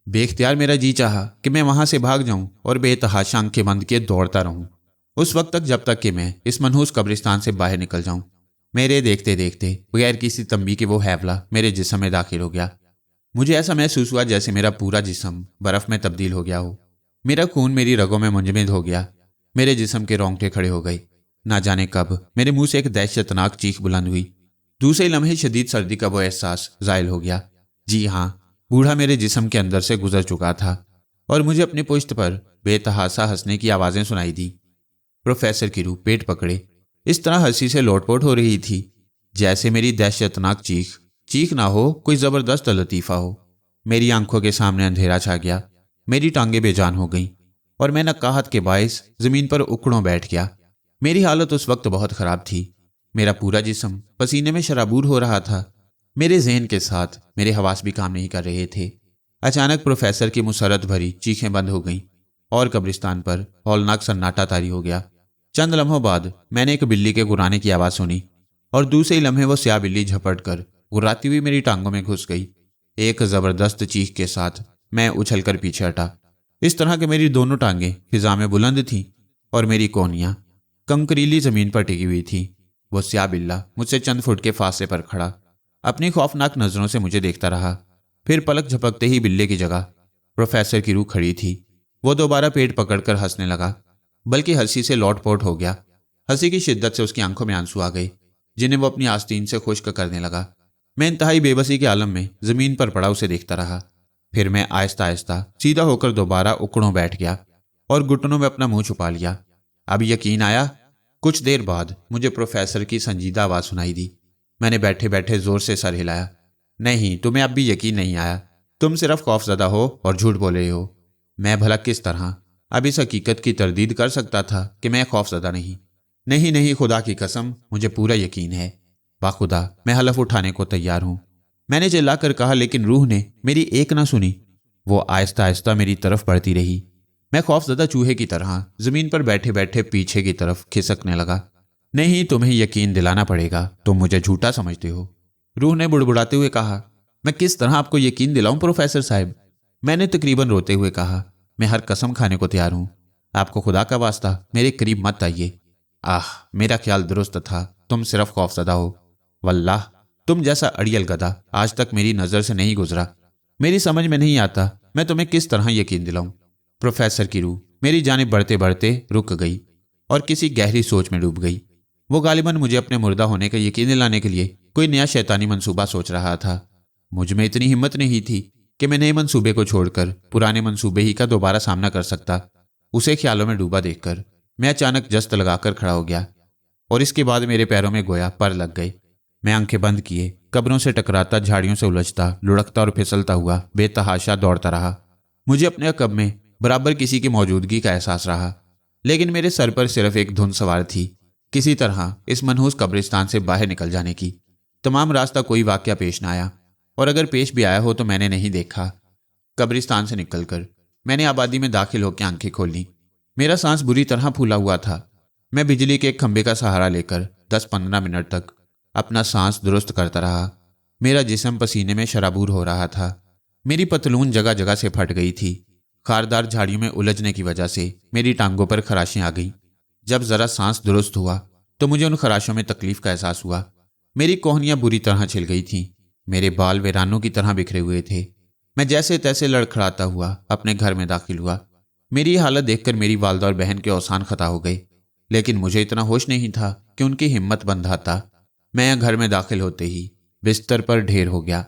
बेख्तियार मेरा जी चाहा कि मैं वहां से भाग जाऊं और बेतहाशा आंखें बंद किए दौड़ता रहूं, उस वक्त तक जब तक कि मैं इस मनहूस कब्रिस्तान से बाहर निकल जाऊं। मेरे देखते देखते बगैर किसी तंबी के वो हैवला मेरे जिस्म में दाखिल हो गया। मुझे ऐसा महसूस हुआ जैसे मेरा पूरा जिस्म बर्फ में तब्दील हो गया हो। मेरा खून मेरी रगों में मुंजमद हो गया। मेरे जिस्म के रोंगटे खड़े हो गए। ना जाने कब मेरे मुंह से एक दहशतनाक चीख बुलंद हुई। दूसरे लम्हे शदीद सर्दी का वो एहसास ज़ायल हो गया। जी हाँ, बूढ़ा मेरे जिस्म के अंदर से गुजर चुका था, और मुझे अपनी पुश्त पर बेतहासा हंसने की आवाज़ें सुनाई दी। प्रोफेसर की रूह पेट पकड़े इस तरह हंसी से लोटपोट हो रही थी, जैसे मेरी दहशतनाक चीख ना हो, कोई ज़बरदस्त लतीफ़ा हो। मेरी आंखों के सामने अंधेरा छा गया। मेरी टांगें बेजान हो गईं, और मैं नक्काहत के बायस ज़मीन पर उखड़ों बैठ गया। मेरी हालत उस वक्त बहुत ख़राब थी। मेरा पूरा जिस्म पसीने में शराबूर हो रहा था। मेरे जहन के साथ मेरे हवास भी काम नहीं कर रहे थे। अचानक प्रोफेसर की मुसरत भरी चीखें बंद हो गईं, और कब्रिस्तान पर हौलनाक सन्नाटा तारी हो गया। चंद लम्हों बाद मैंने एक बिल्ली के गुर्राने की आवाज़ सुनी, और दूसरे लम्हे वो स्याह बिल्ली झपट कर गुर्राती हुई मेरी टांगों में घुस गई। एक ज़बरदस्त चीख के साथ मैं उछलकर पीछे हटा, इस तरह कि मेरी दोनों टांगें फिजा में बुलंद थीं और मेरी कोहनियाँ कंकरीली ज़मीन पर टिकी हुई थी। वो स्याह बिल्ला मुझसे चंद फुट के फासले पर खड़ा अपनी खौफनाक नज़रों से मुझे देखता रहा। फिर पलक झपकते ही बिल्ले की जगह प्रोफेसर की रूह खड़ी थी। वो दोबारा पेट पकड़कर हंसने लगा, बल्कि हंसी से लौटपोट हो गया। हंसी की शिद्दत से उसकी आंखों में आंसू आ गए। जिन्हें वो अपनी आस्तीन से खुश्क करने लगा। मैं इंतहाई बेबसी के आलम में जमीन पर पड़ा उसे देखता रहा। फिर मैं आहिस्ता आहिस्ता सीधा होकर दोबारा उकड़ों बैठ गया और घुटनों में अपना मुंह छुपा लिया। अब यकीन आया। कुछ देर बाद मुझे प्रोफेसर की संजीदा आवाज़ सुनाई दी। मैंने बैठे बैठे जोर से सर हिलाया। नहीं, तुम्हें अब भी यकीन नहीं आया। तुम सिर्फ खौफजदा हो और झूठ बोल रहे हो। मैं भला किस तरह अब इस हकीकत की तरदीद कर सकता था कि मैं खौफजदा नहीं। नहीं नहीं, खुदा की कसम, मुझे पूरा यकीन है। बाखुदा मैं हलफ उठाने को तैयार हूं, मैंने चिल्ला कर कहा, लेकिन रूह ने मेरी एक ना सुनी। वो आहिस्ता आहिस्ता मेरी तरफ बढ़ती रही। मैं खौफजदा चूहे की तरह जमीन पर बैठे बैठे पीछे की तरफ खिसकने लगा। नहीं, तुम्हें यकीन दिलाना पड़ेगा, तुम मुझे झूठा समझते हो। रूह ने बुड़बुड़ाते हुए कहा। मैं किस तरह आपको यकीन दिलाऊं प्रोफेसर साहब? मैंने तकरीबन रोते हुए कहा। मैं हर कसम खाने को तैयार हूं। आपको खुदा का वास्ता मेरे करीब मत आइए। आह, मेरा ख्याल दुरुस्त था, तुम सिर्फ खौफजदा हो। वल्लाह, तुम जैसा अड़ियल गधा आज तक मेरी नज़र से नहीं गुजरा। मेरी समझ में नहीं आता मैं तुम्हें किस तरह यकीन दिलाऊं। प्रोफेसर की रूह मेरी जानिब बढ़ते बढ़ते रुक गई और किसी गहरी सोच में डूब गई। वो गालिबन मुझे अपने मुर्दा होने का यकीन दिलाने के लिए कोई नया शैतानी मंसूबा सोच रहा था। मुझ में इतनी हिम्मत नहीं थी कि मैं नए मंसूबे को छोड़कर पुराने मंसूबे ही का दोबारा सामना कर सकता। उसे ख्यालों में डूबा देखकर मैं अचानक जस्त लगाकर खड़ा हो गया और इसके बाद मेरे पैरों में गोया पर लग गए। मैं आंखें बंद किए कब्रों से टकराता, झाड़ियों से उलझता, लुढ़कता और फिसलता हुआ बेतहाशा दौड़ता रहा। मुझे अपने अकब में बराबर किसी की मौजूदगी का एहसास रहा, लेकिन मेरे सर पर सिर्फ एक धुन सवार थी, किसी तरह इस मनहूस कब्रिस्तान से बाहर निकल जाने की। तमाम रास्ता कोई वाकया पेश न आया, और अगर पेश भी आया हो तो मैंने नहीं देखा। कब्रिस्तान से निकलकर मैंने आबादी में दाखिल होकर आंखें खोली। मेरा सांस बुरी तरह फूला हुआ था। मैं बिजली के एक खंभे का सहारा लेकर 10-15 मिनट तक अपना सांस दुरुस्त करता रहा। मेरा जिस्म पसीने में शराबूर हो रहा था। मेरी पतलून जगह जगह से फट गई थी। खारदार झाड़ियों में उलझने की वजह से मेरी टांगों पर खराशें आ गईं। जब जरा सांस दुरुस्त हुआ तो मुझे उन खराशों में तकलीफ का एहसास हुआ। मेरी कोहनियां बुरी तरह छिल गई थीं। मेरे बाल वीरानों की तरह बिखरे हुए थे। मैं जैसे तैसे लड़खड़ाता हुआ अपने घर में दाखिल हुआ। मेरी हालत देखकर मेरी वालदा और बहन के औसान खता हो गए, लेकिन मुझे इतना होश नहीं था कि उनकी हिम्मत बंधाता। मैं घर में दाखिल होते ही बिस्तर पर ढेर हो गया।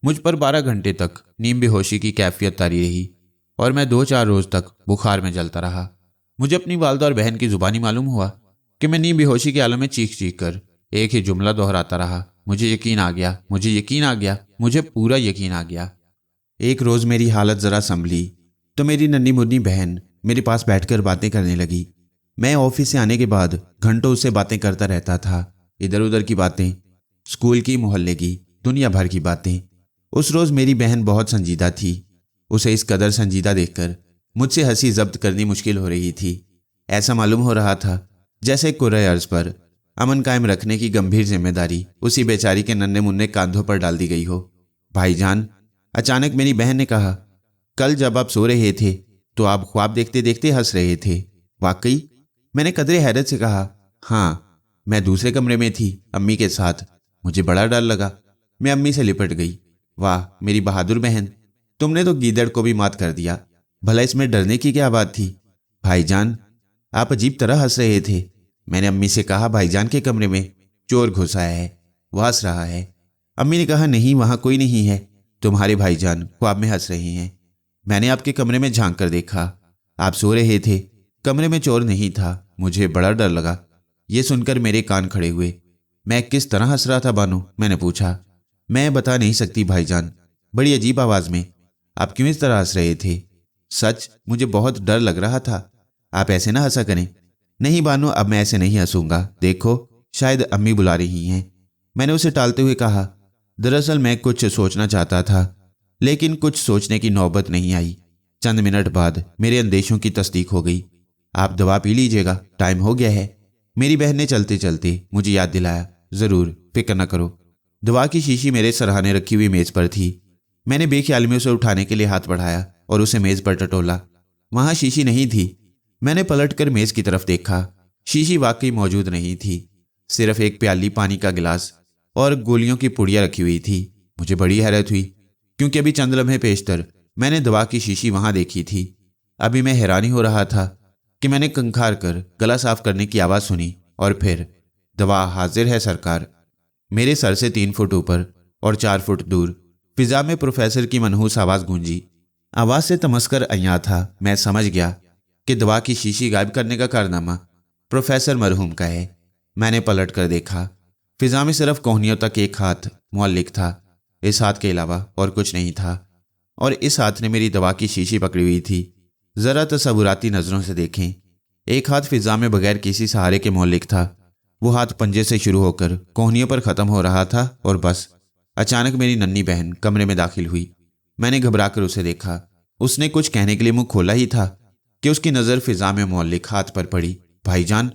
मुझ पर 12 घंटे तक नीम बेहोशी की कैफियत तारी रही और मैं 2-4 रोज तक बुखार में जलता रहा। मुझे अपनी वालदा और बहन की जुबानी मालूम हुआ कि मैं नीम बेहोशी के आलम में चीख चीख कर एक ही जुमला दोहराता रहा, मुझे यकीन आ गया, मुझे यकीन आ गया, मुझे पूरा यकीन आ गया। एक रोज़ मेरी हालत ज़रा संभली तो मेरी नन्ही मुन्नी बहन मेरे पास बैठकर बातें करने लगी। मैं ऑफिस से आने के बाद घंटों उससे बातें करता रहता था। इधर उधर की बातें, स्कूल की, मोहल्ले की, दुनिया भर की बातें। उस रोज़ मेरी बहन बहुत संजीदा थी। उसे इस कदर संजीदा देखकर मुझसे हंसी जब्त करनी मुश्किल हो रही थी। ऐसा मालूम हो रहा था जैसे कुर्रे अर्ज पर अमन कायम रखने की गंभीर जिम्मेदारी उसी बेचारी के नन्हे मुन्ने कांधों पर डाल दी गई हो। भाईजान, अचानक मेरी बहन ने कहा, कल जब आप सो रहे थे तो आप ख्वाब देखते देखते हंस रहे थे। वाकई? मैंने कदरे हैरत से कहा। हाँ, मैं दूसरे कमरे में थी अम्मी के साथ। मुझे बड़ा डर लगा। मैं अम्मी से लिपट गई। वाह मेरी बहादुर बहन, तुमने तो गीदड़ को भी मात कर दिया। भला इसमें डरने की क्या बात थी? भाईजान, आप अजीब तरह हंस रहे थे। मैंने अम्मी से कहा, भाईजान के कमरे में चोर घुस आया है, वो हंस रहा है। अम्मी ने कहा, नहीं वहाँ कोई नहीं है, तुम्हारे भाईजान ख्वाब में हंस रहे हैं। मैंने आपके कमरे में झांक कर देखा, आप सो रहे थे, कमरे में चोर नहीं था। मुझे बड़ा डर लगा। ये सुनकर मेरे कान खड़े हुए। मैं किस तरह हंस रहा था बानो? मैंने पूछा। मैं बता नहीं सकती भाईजान, बड़ी अजीब आवाज़ में। आप क्यों इस तरह हंस रहे थे? सच, मुझे बहुत डर लग रहा था। आप ऐसे ना हंसा करें। नहीं बानो, अब मैं ऐसे नहीं हंसूंगा। देखो, शायद अम्मी बुला रही हैं। मैंने उसे टालते हुए कहा, दरअसल मैं कुछ सोचना चाहता था, लेकिन कुछ सोचने की नौबत नहीं आई। चंद मिनट बाद मेरे अंदेशों की तस्दीक हो गई। आप दवा पी लीजिएगा, टाइम हो गया है। मेरी बहन ने चलते चलते मुझे याद दिलाया। ज़रूर, फिक्र न करो। दवा की शीशी मेरे सरहाने रखी हुई मेज़ पर थी। मैंने बेख्याली में उसे उठाने के लिए हाथ बढ़ाया और उसे मेज़ पर टटोला। वहाँ शीशी नहीं थी। मैंने पलटकर मेज़ की तरफ देखा। शीशी वाकई मौजूद नहीं थी। सिर्फ एक प्याली पानी का गिलास और गोलियों की पुड़िया रखी हुई थी। मुझे बड़ी हैरत हुई, क्योंकि अभी चंद लम्हे पेशतर मैंने दवा की शीशी वहाँ देखी थी। अभी मैं हैरानी हो रहा था कि मैंने कंखार कर गला साफ करने की आवाज़ सुनी और फिर دوا حاضر ہے سرکار۔ میرے سر سے 3 فٹ اوپر اور 4 فٹ دور فضا میں پروفیسر کی منحوس آواز گونجی۔ آواز سے تمسکر عیاں تھا۔ میں سمجھ گیا کہ دوا کی شیشی غائب کرنے کا کارنامہ پروفیسر مرحوم کا ہے۔ میں نے پلٹ کر دیکھا۔ فضا میں صرف کوہنیوں تک ایک ہاتھ معلق تھا، اس ہاتھ کے علاوہ اور کچھ نہیں تھا، اور اس ہاتھ نے میری دوا کی شیشی پکڑی ہوئی تھی۔ ذرا تصوراتی نظروں سے دیکھیں۔ ایک ہاتھ فضا میں بغیر کسی سہارے کے معلق تھا۔ وہ ہاتھ پنجے سے شروع ہو کر کوہنیوں پر ختم ہو رہا تھا، اور بس اچانک میری ننھی بہن کمرے میں داخل ہوئی۔ میں نے گھبرا کر اسے دیکھا۔ اس نے کچھ کہنے کے لیے منہ کھولا ہی تھا کہ اس کی نظر فضا میں معلق ہاتھ پر پڑی۔ بھائی جان!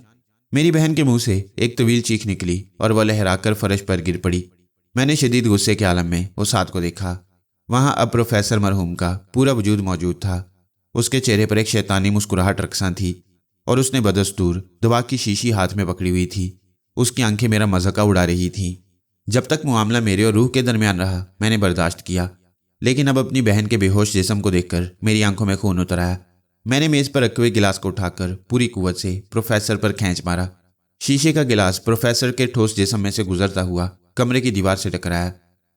میری بہن کے منہ سے ایک طویل چیخ نکلی اور وہ لہرا کر فرش پر گر پڑی۔ میں نے شدید غصے کے عالم میں اس ہاتھ کو دیکھا۔ وہاں اب پروفیسر مرحوم کا پورا وجود موجود تھا۔ اس کے چہرے پر ایک شیطانی مسکراہٹ رقصاں تھی، اور اس نے بدستور دوا کی شیشی ہاتھ میں پکڑی ہوئی تھی۔ اس کی آنکھیں میرا مذاق اڑا رہی تھیں۔ جب تک معاملہ میرے اور روح کے درمیان رہا میں نے برداشت کیا، لیکن اب اپنی بہن کے بے ہوش جسم کو دیکھ کر میری آنکھوں میں خون اتر آیا۔ میں نے میز پر رکھے ہوئے گلاس کو اٹھا کر پوری قوت سے پروفیسر پر کھینچ مارا۔ شیشے کا گلاس پروفیسر کے ٹھوس جسم میں سے گزرتا ہوا کمرے کی دیوار سے ٹکرایا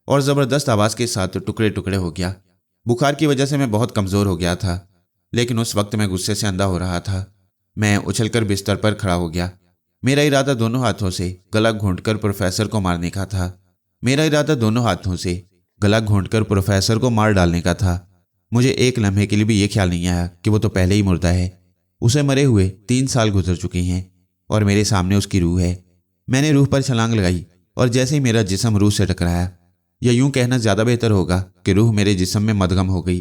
اور زبردست آواز کے ساتھ ٹکڑے ٹکڑے ہو گیا۔ بخار کی وجہ سے میں بہت کمزور ہو گیا تھا، لیکن اس وقت میں غصے سے اندھا ہو رہا تھا۔ میں اچھل کر بستر پر کھڑا ہو گیا۔ میرا ارادہ دونوں ہاتھوں سے گلا گھونٹ کر پروفیسر کو مارنے کا تھا۔ مجھے ایک لمحے کے لیے بھی یہ خیال نہیں آیا کہ وہ تو پہلے ہی مردہ ہے۔ اسے مرے ہوئے 3 سال گزر چکے ہیں اور میرے سامنے اس کی روح ہے۔ میں نے روح پر چھلانگ لگائی اور جیسے ہی میرا جسم روح سے ٹکرایا، یا یوں کہنا زیادہ بہتر ہوگا کہ روح میرے جسم میں مدغم ہو گئی،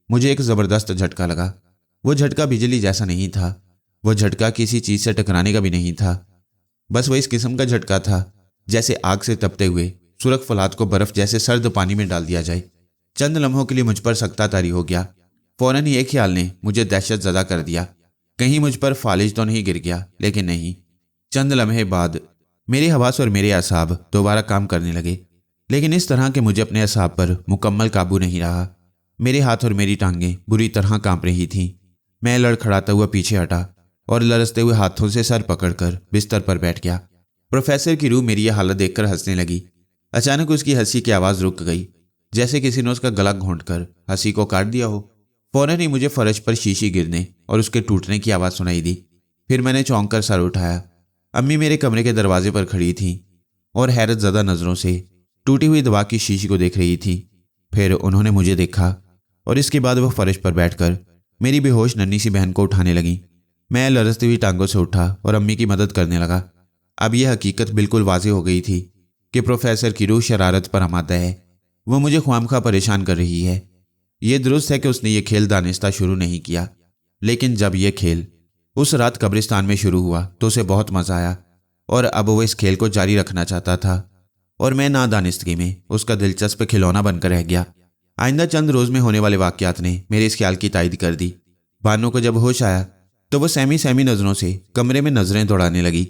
مجھے ایک زبردست جھٹکا لگا۔ وہ جھٹکا بجلی جیسا نہیں تھا، وہ جھٹکا کسی چیز سے ٹکرانے کا بھی نہیں تھا، بس وہ اس قسم کا جھٹکا تھا جیسے آگ سے تپتے ہوئے سرخ فولاد کو برف جیسے سرد پانی میں ڈال دیا جائے۔ چند لمحوں کے لیے مجھ پر سکتہ طاری ہو گیا۔ فوراً ہی ایک خیال نے مجھے دہشت زدہ کر دیا، کہیں مجھ پر فالج تو نہیں گر گیا، لیکن نہیں۔ چند لمحے بعد میرے حواس اور میرے اعصاب دوبارہ کام کرنے لگے، لیکن اس طرح کہ مجھے اپنے اعصاب پر مکمل قابو نہیں رہا۔ میرے ہاتھ اور میری ٹانگیں بری طرح کانپ رہی تھیں۔ میں لڑکھڑاتا ہوا پیچھے ہٹا اور لرزتے ہوئے ہاتھوں سے سر پکڑ کر بستر پر بیٹھ گیا۔ پروفیسر کی روح میری یہ حالت دیکھ کر ہنسنے لگی۔ اچانک اس کی ہنسی کی آواز رک گئی، جیسے کسی نے اس کا گلا گھونٹ کر ہنسی کو کاٹ دیا ہو۔ فوراً ہی مجھے فرش پر شیشی گرنے اور اس کے ٹوٹنے کی آواز سنائی دی۔ پھر میں نے چونک کر سر اٹھایا۔ امی میرے کمرے کے دروازے پر کھڑی تھیں اور حیرت زدہ نظروں سے ٹوٹی ہوئی دوا کی شیشی کو دیکھ رہی تھی۔ پھر انہوں نے مجھے دیکھا اور اس کے بعد وہ فرش پر بیٹھ کر میری بے ہوش ننھی سی بہن کو اٹھانے لگیں۔ میں لرزتی ہوئی ٹانگوں سے اٹھا اور امی کی مدد کرنے لگا۔ اب یہ حقیقت بالکل واضح ہو گئی تھی کہ پروفیسر کی روح شرارت پر آمادہ ہے۔ وہ مجھے خواہ پریشان کر رہی ہے۔ یہ درست ہے کہ اس نے یہ کھیل دانستہ شروع نہیں کیا، لیکن جب یہ کھیل اس رات قبرستان میں شروع ہوا تو اسے بہت مزہ آیا، اور اب وہ اس کھیل کو جاری رکھنا چاہتا تھا، اور میں نادانستگی میں اس کا دلچسپ کھلونا بن کر رہ گیا۔ آئندہ چند روز میں ہونے والے واقعات نے میرے اس خیال کی تائید کر دی۔ بانو کو جب ہوش آیا تو وہ سہمی نظروں سے کمرے میں نظریں دوڑانے لگی۔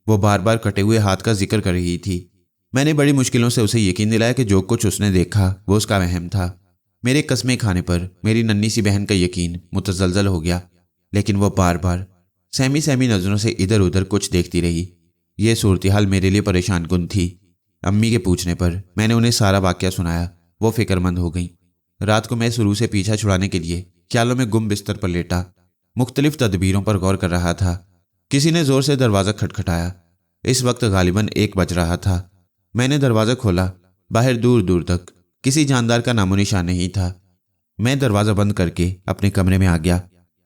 وہ بار بار کٹے ہوئے ہاتھ کا ذکر کر رہی تھی۔ میں نے بڑی مشکلوں سے اسے یقین دلایا کہ جو کچھ اس نے دیکھا وہ اس کا وہم تھا۔ میرے قسمیں کھانے پر میری ننھی سی بہن کا یقین متزلزل ہو گیا، لیکن وہ بار بار سہمی نظروں سے ادھر ادھر کچھ دیکھتی رہی۔ یہ صورتحال میرے لیے پریشان کن تھی۔ امی کے پوچھنے پر میں نے انہیں سارا واقعہ سنایا۔ وہ فکر مند ہو گئیں۔ رات کو میں اس روح سے پیچھا چھڑانے کے لیے خیالوں میں گم بستر پر لیٹا مختلف تدبیروں پر غور کر رہا تھا۔ کسی نے زور سے دروازہ کھٹکھٹایا۔ اس وقت غالباً 1 بج رہا تھا۔ میں نے دروازہ کھولا۔ باہر دور دور تک کسی جاندار کا نام و نشان نہیں تھا۔ میں دروازہ بند کر کے اپنے کمرے میں آ گیا۔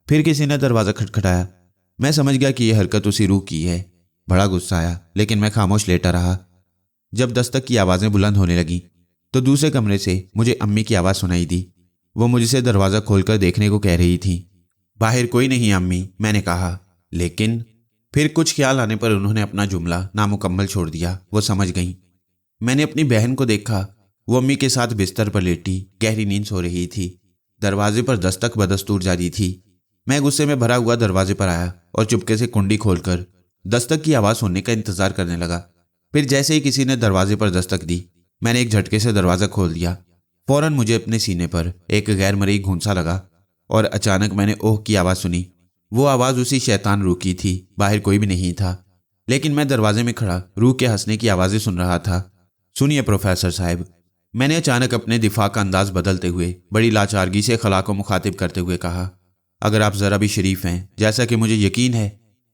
پھر کسی نے دروازہ کھٹکھٹایا۔ میں سمجھ گیا کہ یہ حرکت اسی روح کی ہے۔ بڑا غصہ آیا، لیکن میں خاموش لیٹا رہا۔ جب دستک کی آوازیں بلند ہونے لگیں تو دوسرے کمرے سے مجھے امی کی آواز سنائی دی۔ وہ مجھ سے دروازہ کھول کر دیکھنے کو کہہ رہی تھی۔ باہر کوئی نہیں امی، میں نے کہا، لیکن پھر کچھ خیال آنے پر انہوں نے اپنا جملہ نامکمل چھوڑ دیا۔ وہ سمجھ گئیں۔ میں نے اپنی بہن کو دیکھا۔ وہ امی کے ساتھ بستر پر لیٹی گہری نیند سو رہی تھی۔ دروازے پر دستک بدستور جاری تھی۔ میں غصے میں بھرا ہوا دروازے پر آیا اور چپکے سے کنڈی کھول کر دستک کی آواز سننے کا انتظار کرنے لگا۔ پھر جیسے ہی کسی نے دروازے پر دستک دی، میں نے ایک جھٹکے سے دروازہ کھول دیا۔ فوراً مجھے اپنے سینے پر ایک غیر مرئی گھونسا لگا اور اچانک میں نے اوہ کی آواز سنی۔ وہ آواز اسی شیطان روح کی تھی۔ باہر کوئی بھی نہیں تھا۔ लेकिन मैं दरवाजे में खड़ा रूह के हंसने की आवाज़ें सुन रहा था। सुनिए प्रोफेसर साहब, मैंने अचानक अपने दिफा का अंदाज बदलते हुए बड़ी लाचारगी से खला को मुखातिब करते हुए कहा, अगर आप ज़रा भी शरीफ हैं, जैसा कि मुझे यकीन है,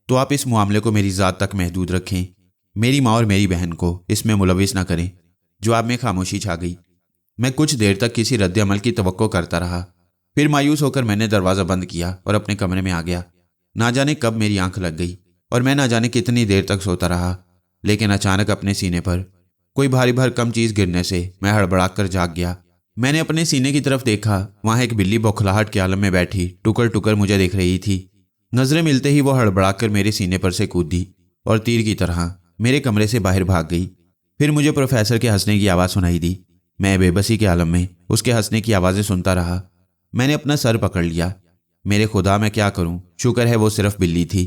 तो आप इस मामले को मेरी ज़ात तक महदूद रखें। मेरी माँ और मेरी बहन को इसमें मुलविस न करें। जवाब में खामोशी छा गई। मैं कुछ देर तक किसी रद्द अमल की तवक्को करता रहा। फिर मायूस होकर मैंने दरवाज़ा बंद किया और अपने कमरे में आ गया। ना जाने कब मेरी आंख लग गई और मैं ना जाने कितनी देर तक सोता रहा, लेकिन अचानक अपने सीने पर कोई भारी भरकम चीज़ गिरने से मैं हड़बड़ा कर जाग गया। मैंने अपने सीने की तरफ देखा। वहाँ एक बिल्ली बौखलाहट के आलम में बैठी टुकर टुकर मुझे देख रही थी। नजरें मिलते ही वो हड़बड़ा कर मेरे सीने पर से कूदी और तीर की तरह मेरे कमरे से बाहर भाग गई। फिर मुझे प्रोफेसर के हंसने की आवाज़ सुनाई दी। मैं बेबसी के आलम में उसके हंसने की आवाज़ें सुनता रहा। मैंने अपना सर पकड़ लिया। मेरे खुदा, मैं क्या करूं? शुक्र है वो सिर्फ बिल्ली थी।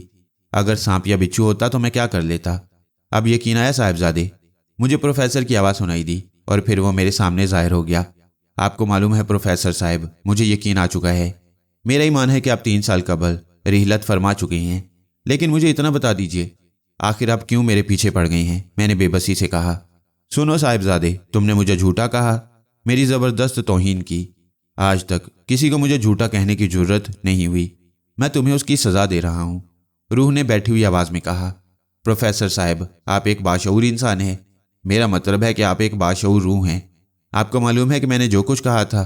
अगर सांप या बिच्छू होता तो मैं क्या कर लेता। अब यकीन आया साहिबजादे? मुझे प्रोफेसर की आवाज़ सुनाई दी और फिर वो मेरे सामने ज़ाहिर हो गया। आपको मालूम है प्रोफेसर साहब, मुझे यकीन आ चुका है। मेरा ईमान है कि आप 3 साल कबल रिहलत फरमा चुके हैं, लेकिन मुझे इतना बता दीजिए, आखिर आप क्यों मेरे पीछे पड़ गई हैं? मैंने बेबसी से कहा। सुनो साहिबजादे, तुमने मुझे झूठा कहा, मेरी ज़बरदस्त तौहीन की। आज तक किसी को मुझे झूठा कहने की जरूरत नहीं हुई। मैं तुम्हें उसकी सज़ा दे रहा हूँ। रूह ने बैठी हुई आवाज़ में कहा। प्रोफेसर साहब, आप एक बाशऊर इंसान हैं। मेरा मतलब है कि आप एक बाशऊर रूह हैं। आपको मालूम है कि मैंने जो कुछ कहा था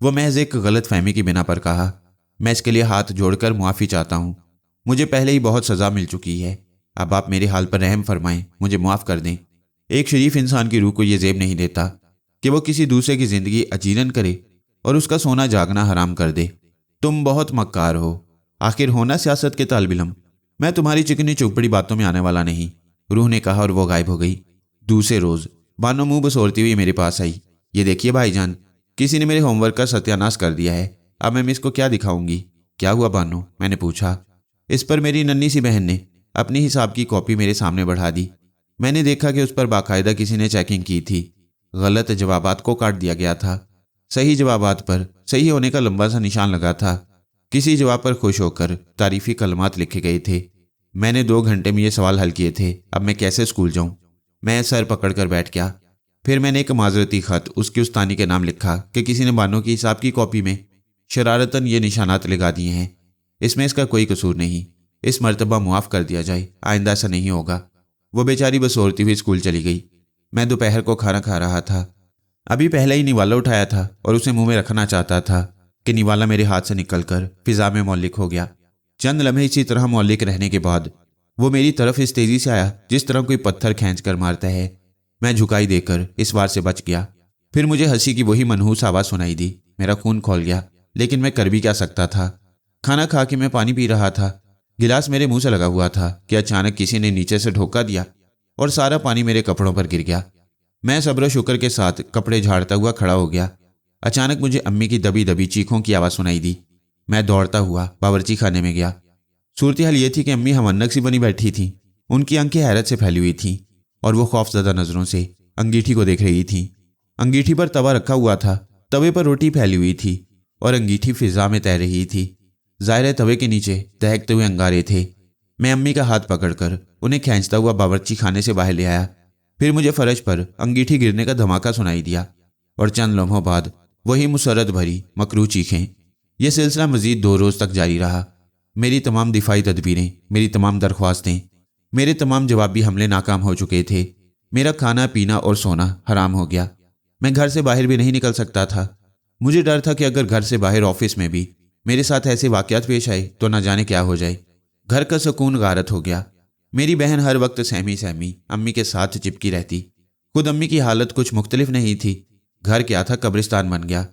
वो महज एक गलत फहमी की बिना पर कहा। मैं इसके लिए हाथ जोड़कर मुआफ़ी चाहता हूँ। मुझे पहले ही बहुत सज़ा मिल चुकी है। अब आप मेरे हाल पर रहम फरमाएं, मुझे माफ़ कर दें। एक शरीफ इंसान की रूह को ये ज़ेब नहीं देता कि वो किसी दूसरे की ज़िंदगी अजीरन करे और उसका सोना जागना हराम कर दे। तुम बहुत मक्कार हो। आखिर होना सियासत के तालिब इल्म। मैं तुम्हारी चिकनी चुपड़ी बातों में आने वाला नहीं, रूह ने कहा और वो गायब हो गई। दूसरे रोज़ बानो मुंह बसोरती हुई मेरे पास आई। ये देखिए भाईजान, किसी ने मेरे होमवर्क का सत्यानाश कर दिया है। अब मैं इसको क्या दिखाऊंगी? क्या हुआ बानो? मैंने पूछा। इस पर मेरी नन्ही सी बहन ने अपनी हिसाब की कॉपी मेरे सामने बढ़ा दी। मैंने देखा कि उस पर बाकायदा किसी ने चेकिंग की थी। गलत जवाबात को काट दिया गया था। सही जवाबात पर सही होने का लंबा सा निशान लगा था। किसी जवाब पर खुश होकर तारीफी कलमात लिखे गए थे। मैंने 2 घंटे में ये सवाल हल किए थे। अब मैं कैसे स्कूल जाऊं? मैं सर पकड़कर बैठ गया। फिर मैंने एक माजरती खत उसकी उस्तानी के नाम लिखा कि किसी ने बानो की हिसाब की कॉपी में शरारतन ये निशानात लगा दिए हैं। इसमें इसका कोई कसूर नहीं। इस मर्तबा मुआफ़ कर दिया जाए, आइंदा ऐसा नहीं होगा। वो बेचारी बसोरती हुई स्कूल चली गई। मैं दोपहर को खाना खा रहा था। अभी पहले ही निवाला उठाया था और उसे मुंह में रखना चाहता था कि निवाला मेरे हाथ से निकलकर फिजा में मौलिक हो गया। चंद लम्हे इसी तरह मौलिक रहने के बाद वो मेरी तरफ इस तेज़ी से आया जिस तरह कोई पत्थर खींच कर मारता है। मैं झुकाई देकर इस बार से बच गया। फिर मुझे हंसी की वही मनहूस आवाज़ सुनाई दी। मेरा खून खौल गया, लेकिन मैं कर भी क्या सकता था। खाना खा के मैं पानी पी रहा था। गिलास मेरे मुंह से लगा हुआ था कि अचानक किसी ने नीचे से ढोका दिया और सारा पानी मेरे कपड़ों पर गिर गया। मैं सब्र शुक्र के साथ कपड़े झाड़ता हुआ खड़ा हो गया। अचानक मुझे अम्मी की दबी दबी चीखों की आवाज़ सुनाई दी। मैं दौड़ता हुआ बावर्ची खाने में गया। सूरत हाल ये थी कि अम्मी हमन्नक सी बनी बैठी थी। उनकी आंखें हैरत से फैली हुई थीं और वो खौफजदा नज़रों से अंगीठी को देख रही थी। अंगीठी पर तवा रखा हुआ था, तवे पर रोटी फैली हुई थी और अंगीठी फिजा में तैर रही थी। ज़ाहिर है तवे के नीचे दहकते हुए अंगारे थे। मैं अम्मी का हाथ पकड़कर उन्हें खींचता हुआ बावर्ची खाने से बाहर ले आया। फिर मुझे फर्श पर अंगीठी गिरने का धमाका सुनाई दिया और चंद लम्हों बाद वही मुसरत भरी मकरू चीखें। यह सिलसिला मज़ीद 2 रोज़ तक जारी रहा। मेरी तमाम दिफाई तदबीरें, मेरी तमाम दरख्वास्तें, मेरे तमाम जवाबी हमले नाकाम हो चुके थे। मेरा खाना पीना और सोना हराम हो गया। मैं घर से बाहर भी नहीं निकल सकता था। मुझे डर था कि अगर घर से बाहर ऑफिस में भी मेरे साथ ऐसे वाक़यात पेश आए तो न जाने क्या हो जाए। घर का सुकून गारत हो गया। मेरी बहन हर वक्त सहमी सहमी अम्मी के साथ चिपकी रहती। खुद अम्मी की हालत कुछ मुख्तलिफ नहीं थी। घर क्या था, कब्रिस्तान बन गया।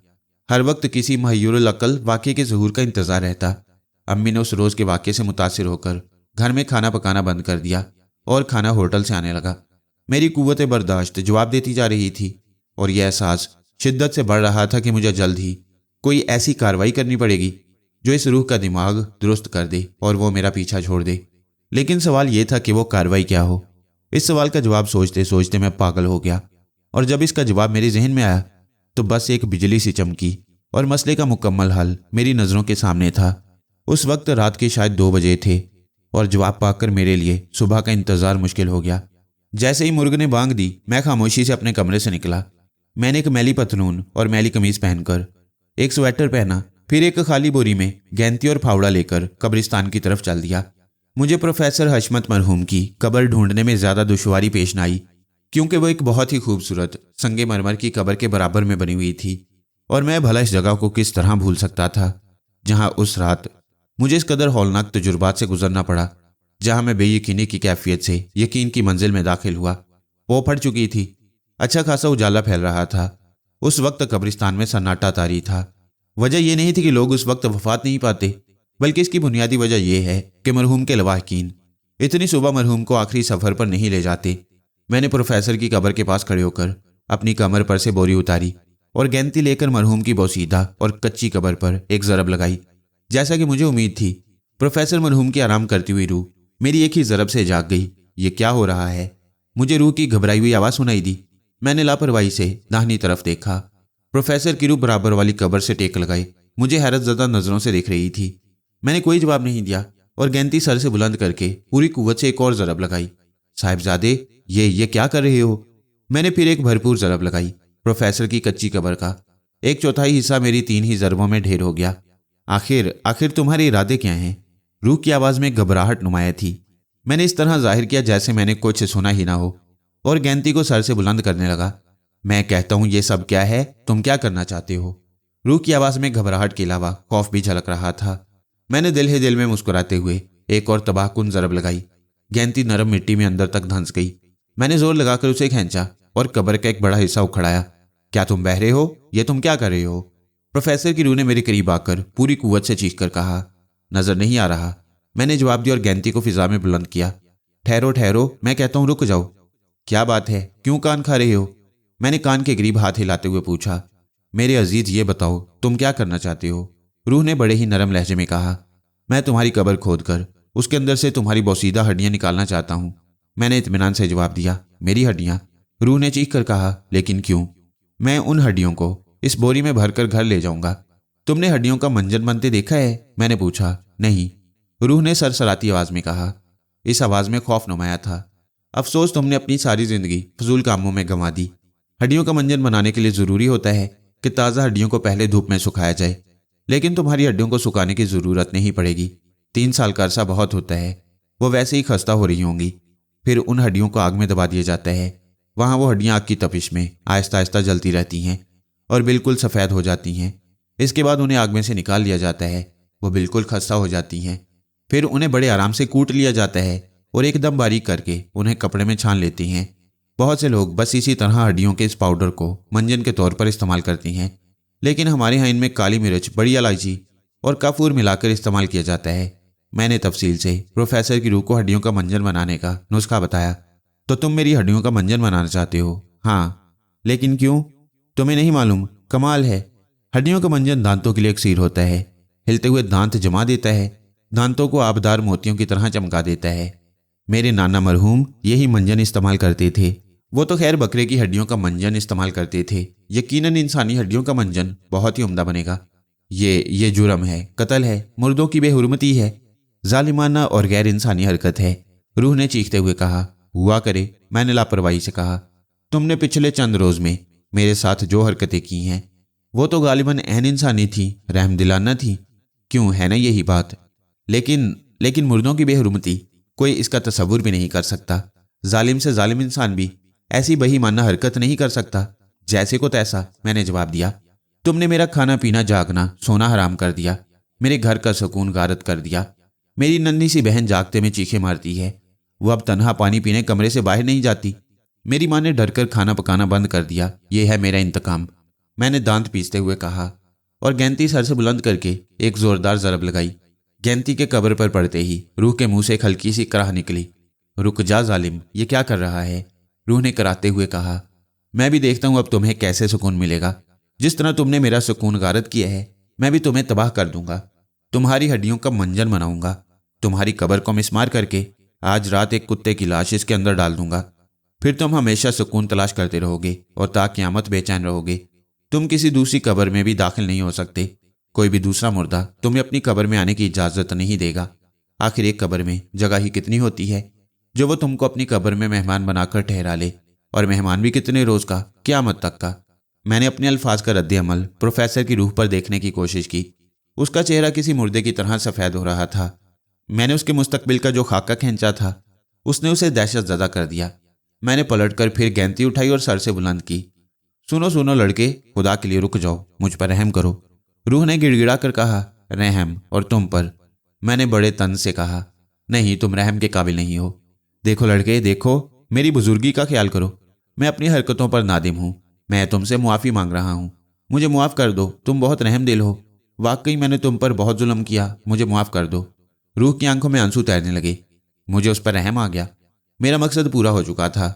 हर वक्त किसी महयूरुल अक़ल वाक़े के ज़हूर का इंतज़ार रहता। अम्मी ने उस रोज़ के वाक़े से मुतासिर होकर घर में खाना पकाना बंद कर दिया और खाना होटल से आने लगा। मेरी कुव्वत बर्दाश्त जवाब देती जा रही थी और यह एहसास शिद्दत से बढ़ रहा था कि मुझे जल्द ही कोई ऐसी कार्रवाई करनी पड़ेगी जो इस रूह का दिमाग दुरुस्त कर दे और वो मेरा पीछा छोड़ दे। लेकिन सवाल ये था कि वो कार्रवाई क्या हो। इस सवाल का जवाब सोचते सोचते मैं पागल हो गया और जब इसका जवाब मेरे जहन में आया तो बस एक बिजली सी चमकी और मसले का मुकम्मल हल मेरी नज़रों के सामने था। उस वक्त रात के शायद 2 बजे थे। और जवाब पाकर मेरे लिए सुबह का इंतज़ार मुश्किल हो गया। जैसे ही मुर्ग ने बांग दी, मैं खामोशी से अपने कमरे से निकला। मैंने एक मैली पतलून और मैली कमीज पहनकर एक स्वेटर पहना, फिर एक खाली बोरी में गैंती और फावड़ा लेकर कब्रिस्तान की तरफ चल दिया। मुझे प्रोफेसर हशमत मरहूम की कब्र ढूंढने में ज़्यादा दुश्वारी पेश न आई, क्योंकि वो एक बहुत ही खूबसूरत संगे मरमर की कब्र के बराबर में बनी हुई थी, और मैं भला इस जगह को किस तरह भूल सकता था जहां उस रात मुझे इस कदर हौलनाक तजुर्बात से गुजरना पड़ा, जहां मैं बेयकीनी की कैफियत से यकीन की मंजिल में दाखिल हुआ। वो फट चुकी थी, अच्छा खासा उजाला फैल रहा था। उस वक्त कब्रिस्तान में सन्नाटा तारी था। वजह यह नहीं थी कि लोग उस वक्त वफात नहीं पाते, बल्कि इसकी बुनियादी वजह यह है कि मरहूम के लवाहकीन इतनी सुबह मरहूम को आखिरी सफ़र पर नहीं ले जाते। मैंने प्रोफेसर की कब्र के पास खड़े होकर अपनी कमर पर से बोरी उतारी और गैंती लेकर मरहूम की बोसीदा और कच्ची कब्र पर एक ज़रब लगाई। जैसा कि मुझे उम्मीद थी, प्रोफेसर मरहूम की आराम करती हुई रूह मेरी एक ही ज़रब से जाग गई। ये क्या हो रहा है? मुझे रूह की घबराई हुई आवाज़ सुनाई दी। मैंने लापरवाही से दाहिनी तरफ देखा। प्रोफेसर की रूह बराबर वाली कब्र से टेक लगाई मुझे हैरत ज़दा नज़रों से देख रही थी। मैंने कोई जवाब नहीं दिया और गैंती सर से बुलंद करके पूरी कुव्वत से एक और ज़रब लगाई। साहिबजादे, ये क्या कर रहे हो? मैंने फिर एक भरपूर ज़रब लगाई। प्रोफेसर की कच्ची कब्र का एक चौथाई हिस्सा मेरी 3 ही ज़रबों में ढेर हो गया। आखिर तुम्हारे इरादे क्या हैं? रूह की आवाज़ में घबराहट नुमाया थी। मैंने इस तरह जाहिर किया जैसे मैंने कुछ सुना ही ना हो, और गैंती को सर से बुलंद करने लगा। मैं कहता हूं ये सब क्या है? तुम क्या करना चाहते हो? रूह की आवाज़ में घबराहट के अलावा खौफ भी झलक रहा था। मैंने दिल ही दिल में मुस्कुराते हुए एक और तबाहकुन ज़रब लगाई। गैंती नरम मिट्टी में अंदर तक धंस गई। मैंने जोर लगाकर उसे खींचा और कब्र का एक बड़ा हिस्सा उखड़ाया। क्या तुम बहरे हो? ये तुम क्या कर रहे हो? प्रोफेसर की रूह ने मेरे करीब आकर पूरी कुव्वत से चीख कर कहा। नजर नहीं आ रहा, मैंने जवाब दिया और गैंती को फिजा में बुलंद किया। ठहरो ठहरो, मैं कहता हूं रुक जाओ। क्या बात है? क्यों कान खा रहे हो? मैंने कान के करीब हाथ हिलाते हुए पूछा। मेरे अजीज, ये बताओ तुम क्या करना चाहते हो? रूह ने बड़े ही नरम लहजे में कहा। मैं तुम्हारी कब्र खोद कर उसके अंदर से तुम्हारी बोसीदा हड्डियां निकालना चाहता हूं। मैंने इत्मीनान से जवाब दिया। मेरी हड्डियां? रूह ने चीख कर कहा। लेकिन क्यों? मैं उन हड्डियों को इस बोरी में भरकर घर ले जाऊंगा। तुमने हड्डियों का मंजन बनते देखा है? मैंने पूछा। नहीं, रूह ने सरसराती आवाज में कहा। इस आवाज में खौफ नुमाया था। अफसोस तुमने अपनी सारी जिंदगी फजूल कामों में गंवा दी। हड्डियों का मंजन बनाने के लिए जरूरी होता है कि ताज़ा हड्डियों को पहले धूप में सुखाया जाए, लेकिन तुम्हारी हड्डियों को सुखाने की जरूरत नहीं पड़ेगी। 3 साल का अरसा बहुत होता है। वो वैसे ही खस्ता हो रही होंगी। फिर उन हड्डियों को आग में दबा दिया जाता है। वहां वो हड्डियां आग की तपिश में आहिस्ता आहिस्ता जलती रहती हैं और बिल्कुल सफ़ेद हो जाती हैं। इसके बाद उन्हें आग में से निकाल लिया जाता है। वो बिल्कुल खस्ता हो जाती हैं। फिर उन्हें बड़े आराम से कूट लिया जाता है और एकदम बारीक करके उन्हें कपड़े में छान लेती हैं। बहुत से लोग बस इसी तरह हड्डियों के इस पाउडर को मंजन के तौर पर इस्तेमाल करती हैं, लेकिन हमारे यहाँ इनमें काली मिर्च, बड़ी इलायची और काफूर मिलाकर इस्तेमाल किया जाता है। मैंने तफसील से प्रोफेसर की रूह को हड्डियों का मंजन बनाने का नुस्खा बताया। तो तुम मेरी हड्डियों का मंजन बनाना चाहते हो? हाँ। लेकिन क्यों? तुम्हें नहीं मालूम? कमाल है। हड्डियों का मंजन दांतों के लिए अक्सीर होता है। हिलते हुए दांत जमा देता है, दांतों को आबदार मोतियों की तरह चमका देता है। मेरे नाना मरहूम यही मंजन इस्तेमाल करते थे। वो तो खैर बकरे की हड्डियों का मंजन इस्तेमाल करते थे। यकीनन इंसानी हड्डियों का मंजन बहुत ही उम्दा बनेगा। ये जुर्म है, कत्ल है, मुर्दों की बेहुरमती है, जालिमाना और गैर इंसानी हरकत है। रूह ने चीखते हुए कहा। हुआ करे, मैंने लापरवाही से कहा। तुमने पिछले चंद रोज में मेरे साथ जो हरकतें की हैं वो तो गालिबन ऐन इंसानी थी, रहमदिलाना थी। क्यों, है ना यही बात? लेकिन मुर्दों की बेहुरमती कोई इसका तसव्वुर भी नहीं कर सकता। जालिम से जालिम इंसान भी ऐसी बेईमाना हरकत नहीं कर सकता। जैसे को तैसा, मैंने जवाब दिया। तुमने मेरा खाना पीना जागना सोना हराम कर दिया, मेरे घर का सुकून गारत कर दिया। मेरी नन्ही सी बहन जागते में चीखें मारती है। वो अब तन्हा पानी पीने कमरे से बाहर नहीं जाती। मेरी माँ ने डरकर खाना पकाना बंद कर दिया। ये है मेरा इंतकाम, मैंने दांत पीसते हुए कहा, और गैंती सर से बुलंद करके एक जोरदार ज़रब लगाई। गैंती के कब्र पर पड़ते ही रूह के मुंह से एक हल्की सी कराह निकली। रुक जा जालिम, ये क्या कर रहा है? रूह ने कराते हुए कहा। मैं भी देखता हूं अब तुम्हें कैसे सुकून मिलेगा। जिस तरह तुमने मेरा सुकून गारत किया है, मैं भी तुम्हें तबाह कर दूंगा। तुम्हारी हड्डियों का मंजन बनाऊंगा। तुम्हारी कब्र को मिस्मार करके आज रात एक कुत्ते की लाश इसके अंदर डाल दूंगा। फिर तुम हमेशा सुकून तलाश करते रहोगे और ता क़यामत बेचैन रहोगे। तुम किसी दूसरी कब्र में भी दाखिल नहीं हो सकते। कोई भी दूसरा मुर्दा तुम्हें अपनी कब्र में आने की इजाज़त नहीं देगा। आखिर एक कब्र में जगह ही कितनी होती है जो वो तुमको अपनी कब्र में मेहमान बनाकर ठहरा ले, और मेहमान भी कितने रोज का, क़यामत तक का। मैंने अपने अल्फाज का रद्द अमल प्रोफेसर की रूह पर देखने की कोशिश की। उसका चेहरा किसी मुर्दे की तरह सफ़ेद हो रहा था। मैंने उसके मुस्तकबिल का जो खाका खींचा था उसने उसे दहशत ज़दा कर दिया। मैंने पलटकर फिर गेंती उठाई और सर से बुलंद की, सुनो सुनो लड़के, खुदा के लिए रुक जाओ, मुझ पर रहम करो। रूह ने गिड़गिड़ा कर कहा, रहम? और तुम पर? मैंने बड़े तन से कहा, नहीं, तुम रहम के काबिल नहीं हो। देखो लड़के, देखो, मेरी बुजुर्गी का ख्याल करो। मैं अपनी हरकतों पर नादिम हूँ। मैं तुमसे मुआफ़ी मांग रहा हूँ। मुझे मुआफ़ कर दो, तुम बहुत रहमदिल हो। वाकई मैंने तुम पर बहुत जुल्म किया, मुझे मुआफ़ कर दो। रूह की आंखों में आंसू तैरने लगे। मुझे उस पर रहम आ गया। मेरा मकसद पूरा हो चुका था।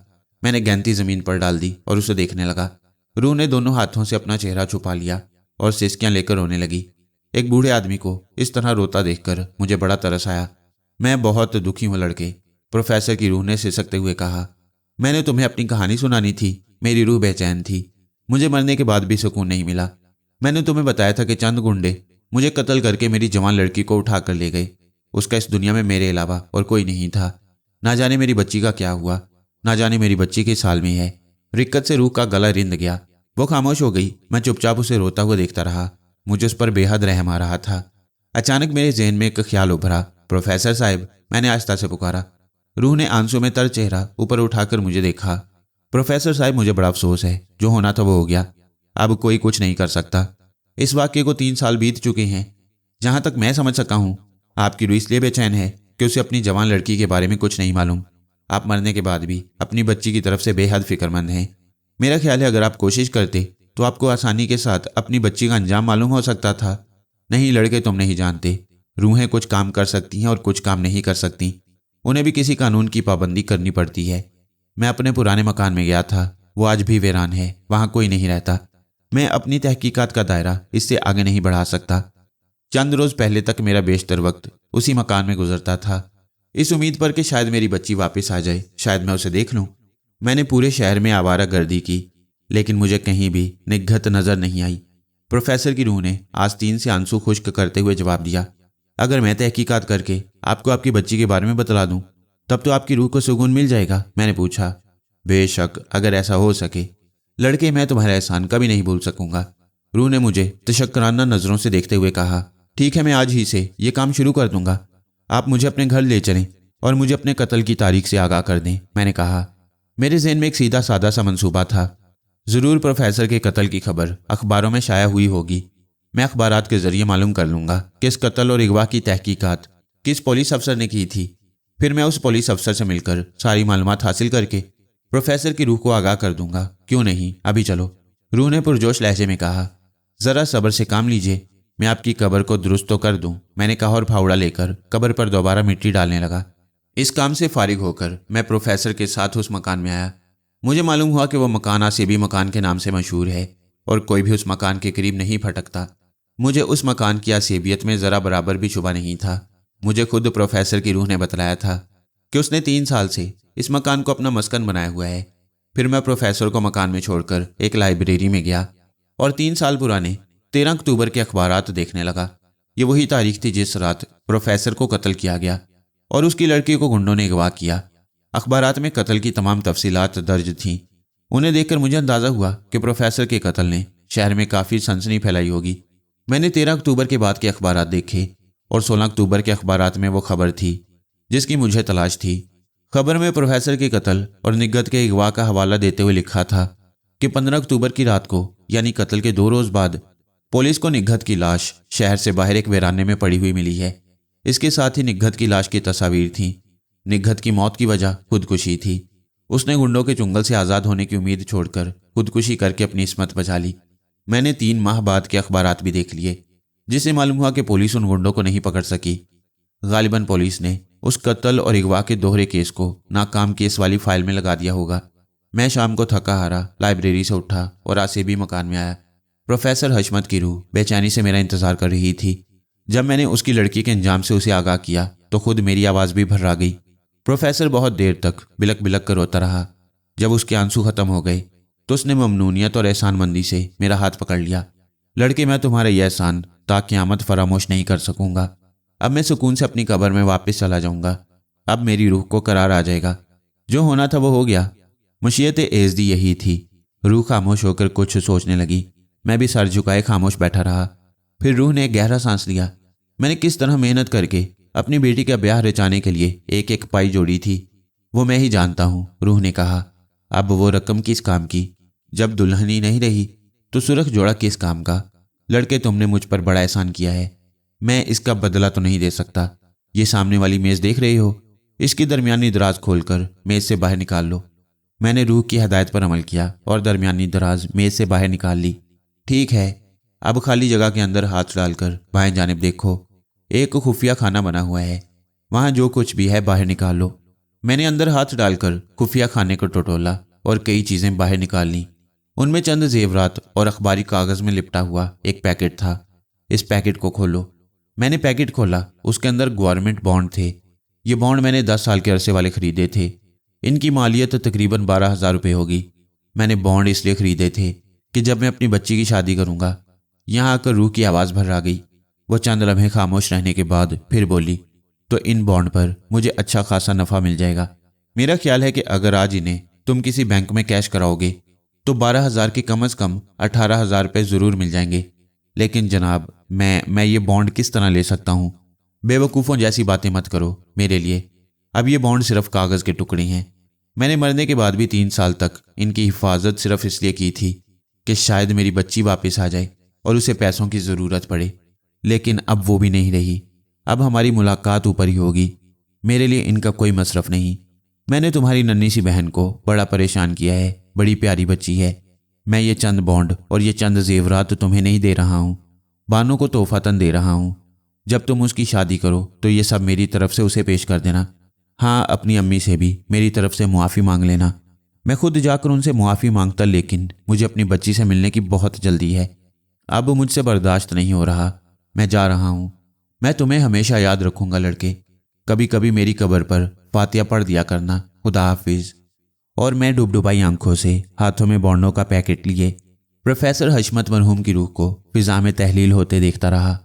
मैंने गेंती ज़मीन पर डाल दी और उसे देखने लगा। रूह ने दोनों हाथों से अपना चेहरा छुपा लिया और सिसकियाँ लेकर रोने लगी। एक बूढ़े आदमी को इस तरह रोता देखकर मुझे बड़ा तरस आया। मैं बहुत दुखी हूँ लड़के, प्रोफेसर की रूह ने सिसकते हुए कहा। मैंने तुम्हें अपनी कहानी सुनानी थी। मेरी रूह बेचैन थी। मुझे मरने के बाद भी सुकून नहीं मिला। मैंने तुम्हें बताया था कि चंद गुंडे मुझे कत्ल करके मेरी जवान लड़की को उठा कर ले गए। उसका इस दुनिया में मेरे अलावा और कोई नहीं था। ना जाने मेरी बच्ची का क्या हुआ, ना जाने मेरी बच्ची किस हाल में है। रिक्कत से रूह का गला रिंद गया। वो खामोश हो गई। मैं चुपचाप उसे रोता हुआ देखता रहा। मुझे उस पर बेहद रहम आ रहा था। अचानक मेरे जहन में एक ख्याल उभरा। प्रोफेसर साहब, मैंने आहिस्ता से पुकारा। रूह ने आंसू में तर चेहरा ऊपर उठाकर मुझे देखा। प्रोफेसर साहब, मुझे बड़ा अफसोस है। जो होना था वो हो गया। अब कोई कुछ नहीं कर सकता। इस वाक्य को 3 साल बीत चुके हैं। जहां तक मैं समझ सका हूं, आपकी रूह इसलिए बेचैन है कि उसे अपनी जवान लड़की के बारे में कुछ नहीं मालूम। आप मरने के बाद भी अपनी बच्ची की तरफ से बेहद फिक्रमंद हैं। मेरा ख्याल है अगर आप कोशिश करते तो आपको आसानी के साथ अपनी बच्ची का अंजाम मालूम हो सकता था। नहीं लड़के, तुम नहीं जानते। रूहें कुछ काम कर सकती हैं और कुछ काम नहीं कर सकती। उन्हें भी किसी कानून की पाबंदी करनी पड़ती है। मैं अपने पुराने मकान में गया था। वो आज भी वीरान है। वहाँ कोई नहीं रहता। मैं अपनी तहकीकात का दायरा इससे आगे नहीं बढ़ा सकता। चंद रोज़ पहले तक मेरा बेशतर वक्त उसी मकान में गुजरता था, इस उम्मीद पर कि शायद मेरी बच्ची वापस आ जाए, शायद मैं उसे देख लूं। मैंने पूरे शहर में आवारा गर्दी की, लेकिन मुझे कहीं भी निग्घत नज़र नहीं आई। प्रोफेसर की रूह ने आस्तीन से आंसू खुश्क करते हुए जवाब दिया, अगर मैं तहकीकात करके आपको आपकी बच्ची के बारे में बतला दूं, तब तो आपकी रूह को सुकून मिल जाएगा। मैंने पूछा। बेशक, अगर ऐसा हो सके। लड़के, मैं तुम्हारा एहसान कभी नहीं भूल सकूंगा। रूह ने मुझे तशक्कराना नज़रों से देखते हुए कहा, ठीक है, मैं आज ही से ये काम शुरू कर दूंगा। आप मुझे अपने घर ले चलें और मुझे अपने कत्ल की तारीख से आगाह कर दें। मैंने कहा। मेरे ज़हन में एक सीधा सादा सा मंसूबा था। ज़रूर प्रोफेसर के कत्ल की खबर अखबारों में शाया हुई होगी। मैं अखबारात के ज़रिए मालूम कर लूँगा कि इस कत्ल और अगवा की तहकीकात किस पुलिस अफसर ने की थी। फिर मैं उस पुलिस अफसर से मिलकर सारी मालूमात हासिल करके प्रोफेसर की रूह को आगाह कर दूंगा। क्यों नहीं, अभी चलो। रूह ने पुरजोश लहजे में कहा, ज़रा सब्र से काम लीजिए, मैं आपकी कब्र को दुरुस्त तो कर दूं। मैंने कहा और फावड़ा लेकर कब्र पर दोबारा मिट्टी डालने लगा। इस काम से फारिग होकर मैं प्रोफेसर के साथ उस मकान में आया। मुझे मालूम हुआ कि वह मकान आसेबी मकान के नाम से मशहूर है और कोई भी उस मकान के करीब नहीं फटकता। मुझे उस मकान की आसेबियत में ज़रा बराबर भी शुबा नहीं था। मुझे खुद प्रोफेसर की रूह ने बतलाया था कि उसने 3 साल से इस मकान को अपना मस्कन बनाया हुआ है। फिर मैं प्रोफेसर को मकान में छोड़कर एक लाइब्रेरी में गया और 3 साल पुराने 13 अक्टूबर के अखबारात देखने लगा। ये वही तारीख थी जिस रात प्रोफेसर को कत्ल किया गया और उसकी लड़की को गुंडों ने अगवा किया। अखबारात में कत्ल की तमाम तफसीलात दर्ज थीं। उन्हें देखकर मुझे अंदाज़ा हुआ कि प्रोफेसर के कत्ल ने शहर में काफ़ी सनसनी फैलाई होगी। मैंने 13 अक्टूबर के बाद के अखबारात देखे और 16 अक्टूबर के अखबारात में वो खबर थी जिसकी मुझे तलाश थी। खबर में प्रोफेसर के कत्ल और निग्गत के अगवा का हवाला देते हुए लिखा था कि 15 अक्टूबर की रात को, यानी कत्ल के 2 रोज़ बाद, पुलिस को निग्गत की लाश शहर से बाहर एक वीराने में पड़ी हुई मिली है। इसके साथ ही निग्गत की लाश की तस्वीर थी। निग्गत की मौत की वजह खुदकुशी थी। उसने गुंडों के चुंगल से आज़ाद होने की उम्मीद छोड़कर खुदकुशी करके अपनी इस्मत बचा ली। मैंने 3 माह बाद के अखबारात भी देख लिए, जिससे मालूम हुआ कि पुलिस उन गुंडों को नहीं पकड़ सकी। गालिबन पुलिस ने उस कत्ल और अगवा के दोहरे केस को नाकाम केस वाली फाइल में लगा दिया होगा। मैं शाम को थका हारा लाइब्रेरी से उठा और आसेबी मकान में आया। प्रोफेसर हशमत की रूह बेचैनी से मेरा इंतज़ार कर रही थी। जब मैंने उसकी लड़की के अंजाम से उसे आगाह किया तो खुद मेरी आवाज़ भी भर्रा गई। प्रोफेसर बहुत देर तक बिलक बिलक कर रोता रहा। जब उसके आंसू ख़त्म हो गए तो उसने ममनूनियत और एहसानमंदी से मेरा हाथ पकड़ लिया। लड़के, मैं तुम्हारा यह एहसान ता क़यामत फरामोश नहीं कर सकूँगा। اب میں سکون سے اپنی قبر میں واپس چلا جاؤں گا۔ اب میری روح کو قرار آ جائے گا۔ جو ہونا تھا وہ ہو گیا۔ مشیت ایزدی یہی تھی۔ روح خاموش ہو کر کچھ سوچنے لگی۔ میں بھی سر جھکائے خاموش بیٹھا رہا۔ پھر روح نے گہرا سانس لیا۔ میں نے کس طرح محنت کر کے اپنی بیٹی کا بیاہ رچانے کے لیے ایک ایک پائی جوڑی تھی، وہ میں ہی جانتا ہوں، روح نے کہا۔ اب وہ رقم کس کام کی؟ جب دلہن ہی نہیں رہی تو سرخ جوڑا کس کام کا؟ لڑکے، تم نے مجھ پر بڑا احسان کیا ہے، میں اس کا بدلہ تو نہیں دے سکتا۔ یہ سامنے والی میز دیکھ رہی ہو، اس کی درمیانی دراز کھول کر میز سے باہر نکال لو۔ میں نے روح کی ہدایت پر عمل کیا اور درمیانی دراز میز سے باہر نکال لی۔ ٹھیک ہے، اب خالی جگہ کے اندر ہاتھ ڈال کر بائیں جانب دیکھو، ایک خفیہ خانہ بنا ہوا ہے، وہاں جو کچھ بھی ہے باہر نکال لو۔ میں نے اندر ہاتھ ڈال کر خفیہ خانے کو ٹٹولا اور کئی چیزیں باہر نکال لیں۔ ان میں چند زیورات اور اخباری کاغذ میں لپٹا ہوا ایک پیکٹ تھا۔ اس پیکٹ کو کھولو۔ میں نے پیکٹ کھولا، اس کے اندر گورنمنٹ بانڈ تھے۔ یہ بانڈ میں نے 10 سال کے عرصے والے خریدے تھے۔ ان کی مالیت تقریباً 12,000 روپے ہوگی۔ میں نے بانڈ اس لیے خریدے تھے کہ جب میں اپنی بچی کی شادی کروں گا۔ یہاں آ کر روح کی آواز بھر آ گئی۔ وہ چند لمحے خاموش رہنے کے بعد پھر بولی، تو ان بانڈ پر مجھے اچھا خاصا نفع مل جائے گا۔ میرا خیال ہے کہ اگر آج انہیں تم کسی بینک میں کیش کراؤ گے تو 12,000 کے کم از کم 18,000 روپے ضرور مل جائیں گے۔ لیکن جناب، میں یہ بانڈ کس طرح لے سکتا ہوں؟ بے وقوفوں جیسی باتیں مت کرو میرے لیے۔ اب یہ بانڈ صرف کاغذ کے ٹکڑے ہیں۔ میں نے مرنے کے بعد بھی 3 سال تک ان کی حفاظت صرف اس لیے کی تھی کہ شاید میری بچی واپس آ جائے اور اسے پیسوں کی ضرورت پڑے، لیکن اب وہ بھی نہیں رہی۔ اب ہماری ملاقات اوپر ہی ہوگی۔ میرے لیے ان کا کوئی مصرف نہیں۔ میں نے تمہاری ننھی سی بہن کو بڑا پریشان کیا ہے، بڑی پیاری بچی ہے۔ میں یہ چند بانڈ اور یہ چند زیورات تمہیں نہیں دے رہا ہوں، بانو کو تحفتاً دے رہا ہوں۔ جب تم اس کی شادی کرو تو یہ سب میری طرف سے اسے پیش کر دینا۔ ہاں، اپنی امی سے بھی میری طرف سے معافی مانگ لینا۔ میں خود جا کر ان سے معافی مانگتا، لیکن مجھے اپنی بچی سے ملنے کی بہت جلدی ہے۔ اب مجھ سے برداشت نہیں ہو رہا۔ میں جا رہا ہوں۔ میں تمہیں ہمیشہ یاد رکھوں گا لڑکے۔ کبھی کبھی میری قبر پر فاتحہ پڑھ دیا کرنا۔ خدا حافظ۔ اور میں ڈبڈبائی آنکھوں سے ہاتھوں میں بانڈوں کا پیکٹ لیے پروفیسر حشمت مرحوم کی روح کو فضا میں تحلیل ہوتے دیکھتا رہا۔